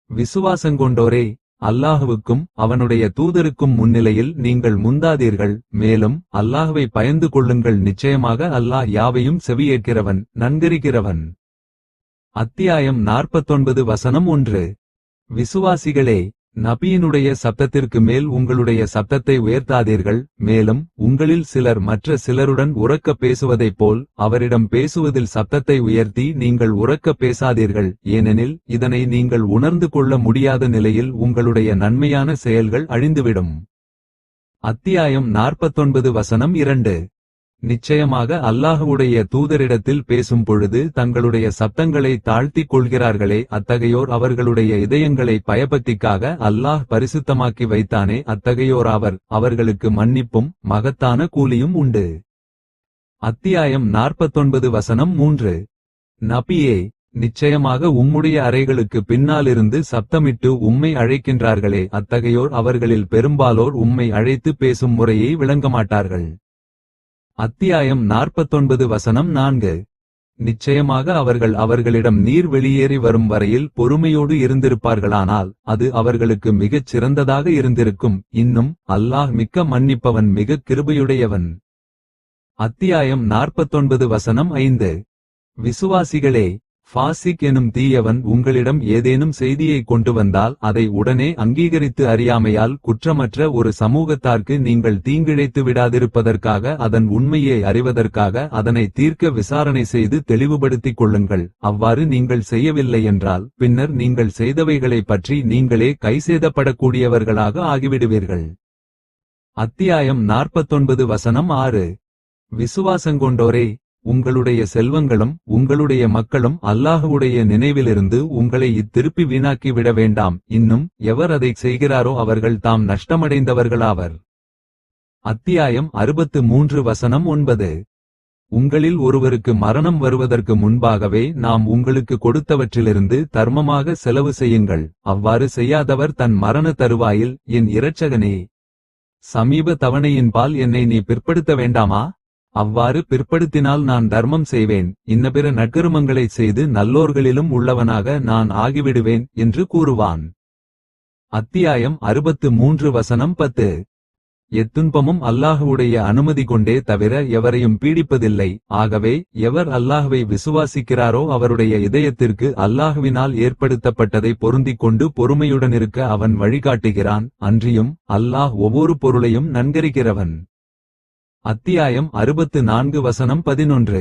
விசுவாசங்கொண்டோரே, அல்லாஹுவுக்கும் அவனுடைய தூதருக்கும் முன்னிலையில் நீங்கள் முந்தாதீர்கள். மேலும் அல்லாஹ்வை பயந்து கொள்ளுங்கள், நிச்சயமாக அல்லாஹ் யாவையும் செவியேற்கிறவன், நன்கறிகிறவன். அத்தியாயம் 49 வசனம் 1. விசுவாசிகளே, நபியினுடைய சப்தத்திற்கு மேல் உங்களுடைய சப்தத்தை உயர்த்தாதீர்கள். மேலும் உங்களில் சிலர் மற்ற சிலருடன் உரக்க பேசுவதைப் போல் அவரிடம் பேசுவதில் சப்தத்தை உயர்த்தி நீங்கள் உரக்க பேசாதீர்கள், ஏனெனில் இதனை நீங்கள் உணர்ந்து கொள்ள முடியாத நிலையில் உங்களுடைய நன்மையான செயல்கள் அழிந்துவிடும். அத்தியாயம் 49 வசனம் 2. நிச்சயமாக அல்லாஹ்வுடைய தூதரிடத்தில் பேசும் பொழுது தங்களுடைய சப்தங்களை தாழ்த்திக் கொள்கிறார்களே, அத்தகையோர் அவர்களுடைய இதயங்களை பயபக்திக்காக அல்லாஹ் பரிசுத்தமாக்கி வைத்தானே, அத்தகையோர் அவர்களுக்கு மன்னிப்பும் மகத்தான கூலியும் உண்டு. அத்தியாயம் 49 வசனம் 3. நபியே, நிச்சயமாக உம்முடைய அறைகளுக்கு பின்னாலிருந்து சப்தமிட்டு உம்மை அழைக்கின்றார்களே, அத்தகையோர் அவர்களில் பெரும்பாலோர் உம்மை அழைத்து பேசும் முறையை விளங்கமாட்டார்கள். அத்தியாயம் 49 வசனம் 4. நிச்சயமாக அவர்களிடம் நீர் வெளியேறி வரும் வரையில் பொறுமையோடு இருந்திருப்பார்களானால் அது அவர்களுக்கு மிகச் சிறந்ததாக இருந்திருக்கும். இன்னும் அல்லாஹ் மிக்க மன்னிப்பவன், மிக கிருபையுடையவன். அத்தியாயம் 49 வசனம் 5. விசுவாசிகளே, ஃபாசிக் எனும் தீயவன் உங்களிடம் ஏதேனும் செய்தியை கொண்டு வந்தால் அதை உடனே அங்கீகரித்து அறியாமையால் குற்றமற்ற ஒரு சமூகத்தார்க்கு நீங்கள் தீங்கிழைத்து விடாதிருப்பதற்காக, அதன் உண்மையை அறிவதற்காக அதனை தீர்க்க விசாரணை செய்து தெளிவுபடுத்திக் கொள்ளுங்கள். அவ்வாறு நீங்கள் செய்யவில்லை என்றால் பின்னர் நீங்கள் செய்தவைகளைப் பற்றி நீங்களே கைசேதப்படக்கூடியவர்களாக ஆகிவிடுவீர்கள். அத்தியாயம் 49 வசனம் 6. விசுவாசங்கொண்டோரே, உங்களுடைய செல்வங்களும் உங்களுடைய மக்களும் அல்லாஹ்வுடைய நினைவிலிருந்து உங்களை திருப்பி வீணாக்கி விட வேண்டாம். இன்னும் எவர் அதை செய்கிறாரோ அவர்கள் தாம் நஷ்டமடைந்தவர்களாவர். அத்தியாயம் 63 வசனம் 9. உங்களில் ஒருவருக்கு மரணம் வருவதற்கு முன்பாகவே நாம் உங்களுக்கு கொடுத்தவற்றிலிருந்து தர்மமாக செலவு செய்யுங்கள். அவ்வாறு செய்யாதவர் தன் மரண தருவாயில், என் இரட்சகனே, சமீப தவணையின்பால் என்னை நீ பிற்படுத்த வேண்டாமா? அவ்வாறு பிற்படுத்தினால் நான் தர்மம் செய்வேன், இன்னபிற நற்கருமங்களை செய்து நல்லோர்களிலும் உள்ளவனாக நான் ஆகிவிடுவேன் என்று கூறுவான். அத்தியாயம் 63 வசனம் 10. எத்துன்பமும் அல்லாஹ்வுடைய அனுமதி கொண்டே தவிர எவரையும் பீடிப்பதில்லை. ஆகவே எவர் அல்லாஹ்வை விசுவாசிக்கிறாரோ அவருடைய இதயத்திற்கு அல்லாஹ்வினால் ஏற்படுத்தப்பட்டதை பொருந்திக் கொண்டு பொறுமையுடனிருக்க அவன் வழிகாட்டுகிறான். அன்றியும் அல்லாஹ் ஒவ்வொரு பொருளையும் நன்கறிகிறவன். அத்தியாயம் 64 வசனம் 11.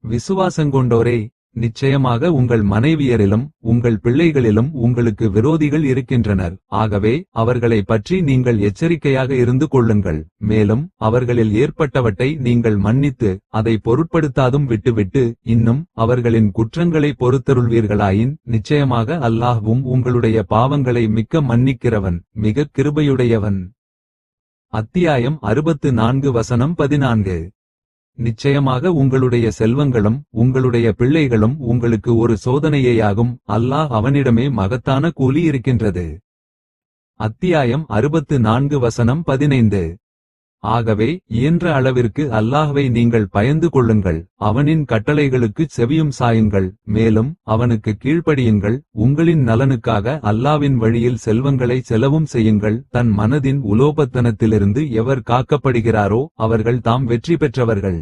விசுவாசங்கொண்டோரே, நிச்சயமாக உங்கள் மனைவியரிலும் உங்கள் பிள்ளைகளிலும் உங்களுக்கு விரோதிகள் இருக்கின்றனர். ஆகவே அவர்களை பற்றி நீங்கள் எச்சரிக்கையாக இருந்து கொள்ளுங்கள். மேலும் அவர்களில் ஏற்பட்டவற்றை நீங்கள் மன்னித்து அதை பொருட்படுத்தாதும் விட்டுவிட்டு இன்னும் அவர்களின் குற்றங்களை பொறுத்தருள்வீர்களாயின் நிச்சயமாக அல்லாஹ்வும் உங்களுடைய பாவங்களை மிக்க மன்னிக்கிறவன், மிக கிருபையுடையவன். அத்தியாயம் 64 வசனம் 14. நிச்சயமாக உங்களுடைய செல்வங்களும் உங்களுடைய பிள்ளைகளும் உங்களுக்கு ஒரு சோதனையேயாகும். அல்லாஹ் அவனிடமே மகத்தான கூலி இருக்கின்றது. அத்தியாயம் 64 வசனம் 15. ஆகவே இயன்ற அளவிற்கு அல்லாஹ்வை நீங்கள் பயந்து கொள்ளுங்கள், அவனின் கட்டளைகளுக்குச் செவியும் சாயுங்கள். மேலும் அவனுக்கு கீழ்ப்படியுங்கள். உங்களின் நலனுக்காக அல்லாஹ்வின் வழியில் செல்வங்களை செலவும் செய்யுங்கள். தன் மனதின் உலோபத்தனத்திலிருந்து எவர் காக்கப்படுகிறாரோ அவர்கள் தாம் வெற்றி பெற்றவர்கள்.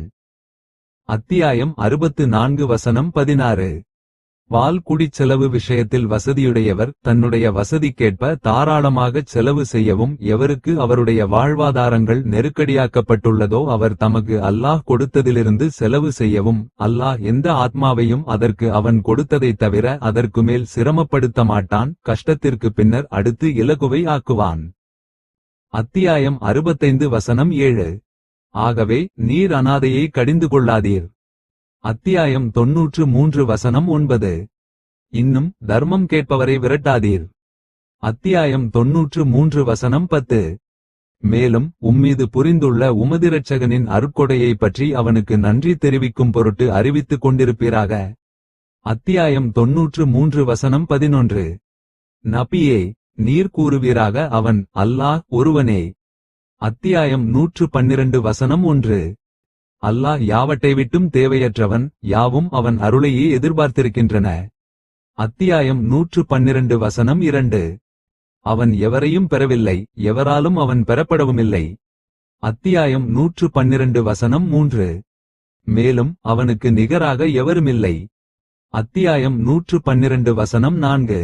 அத்தியாயம் 64 வசனம் 16. வால் குடிச் செலவு விஷயத்தில் வசதியுடையவர் தன்னுடைய வசதிக்கேற்ப தாராளமாகச் செலவு செய்யவும், எவருக்கு அவருடைய வாழ்வாதாரங்கள் நெருக்கடியாக்கப்பட்டுள்ளதோ அவர் தமக்கு அல்லாஹ் கொடுத்ததிலிருந்து செலவு செய்யவும், அல்லாஹ் எந்த ஆத்மாவையும் அதற்கு அவன் கொடுத்ததைத் தவிர அதற்கு மேல் சிரமப்படுத்த மாட்டான். கஷ்டத்திற்கு பின்னர் அடுத்து இலகுவை ஆக்குவான். அத்தியாயம் 65 வசனம் 7. ஆகவே நீர் அனாதையை கடிந்து கொள்ளாதீர். அத்தியாயம் 93 வசனம் 9. இன்னும் தர்மம் கேட்பவரை விரட்டாதீர். அத்தியாயம் 93 வசனம் 10. மேலும் உம்மீது புரிந்துள்ள உமதிரட்சகனின் அருட்கொடையை பற்றி அவனுக்கு நன்றி தெரிவிக்கும் பொருட்டு அறிவித்துக் கொண்டிருப்பீராக. அத்தியாயம் 93 வசனம் 11. நபியே, நீர் கூறுவீராக அவன் அல்லாஹ் ஒருவனே. அத்தியாயம் 112 வசனம் 1. அல்லாஹ் யாவட்டை விட்டும் தேவையற்றவன், யாவும் அவன் அருளையே எதிர்பார்த்திருக்கின்றன. அத்தியாயம் 112 வசனம் 2. அவன் எவரையும் பெறவில்லை, எவராலும் அவன் பெறப்படவுமில்லை. அத்தியாயம் 112 வசனம் 3. மேலும் அவனுக்கு நிகராக எவருமில்லை. அத்தியாயம் 112 வசனம் 4.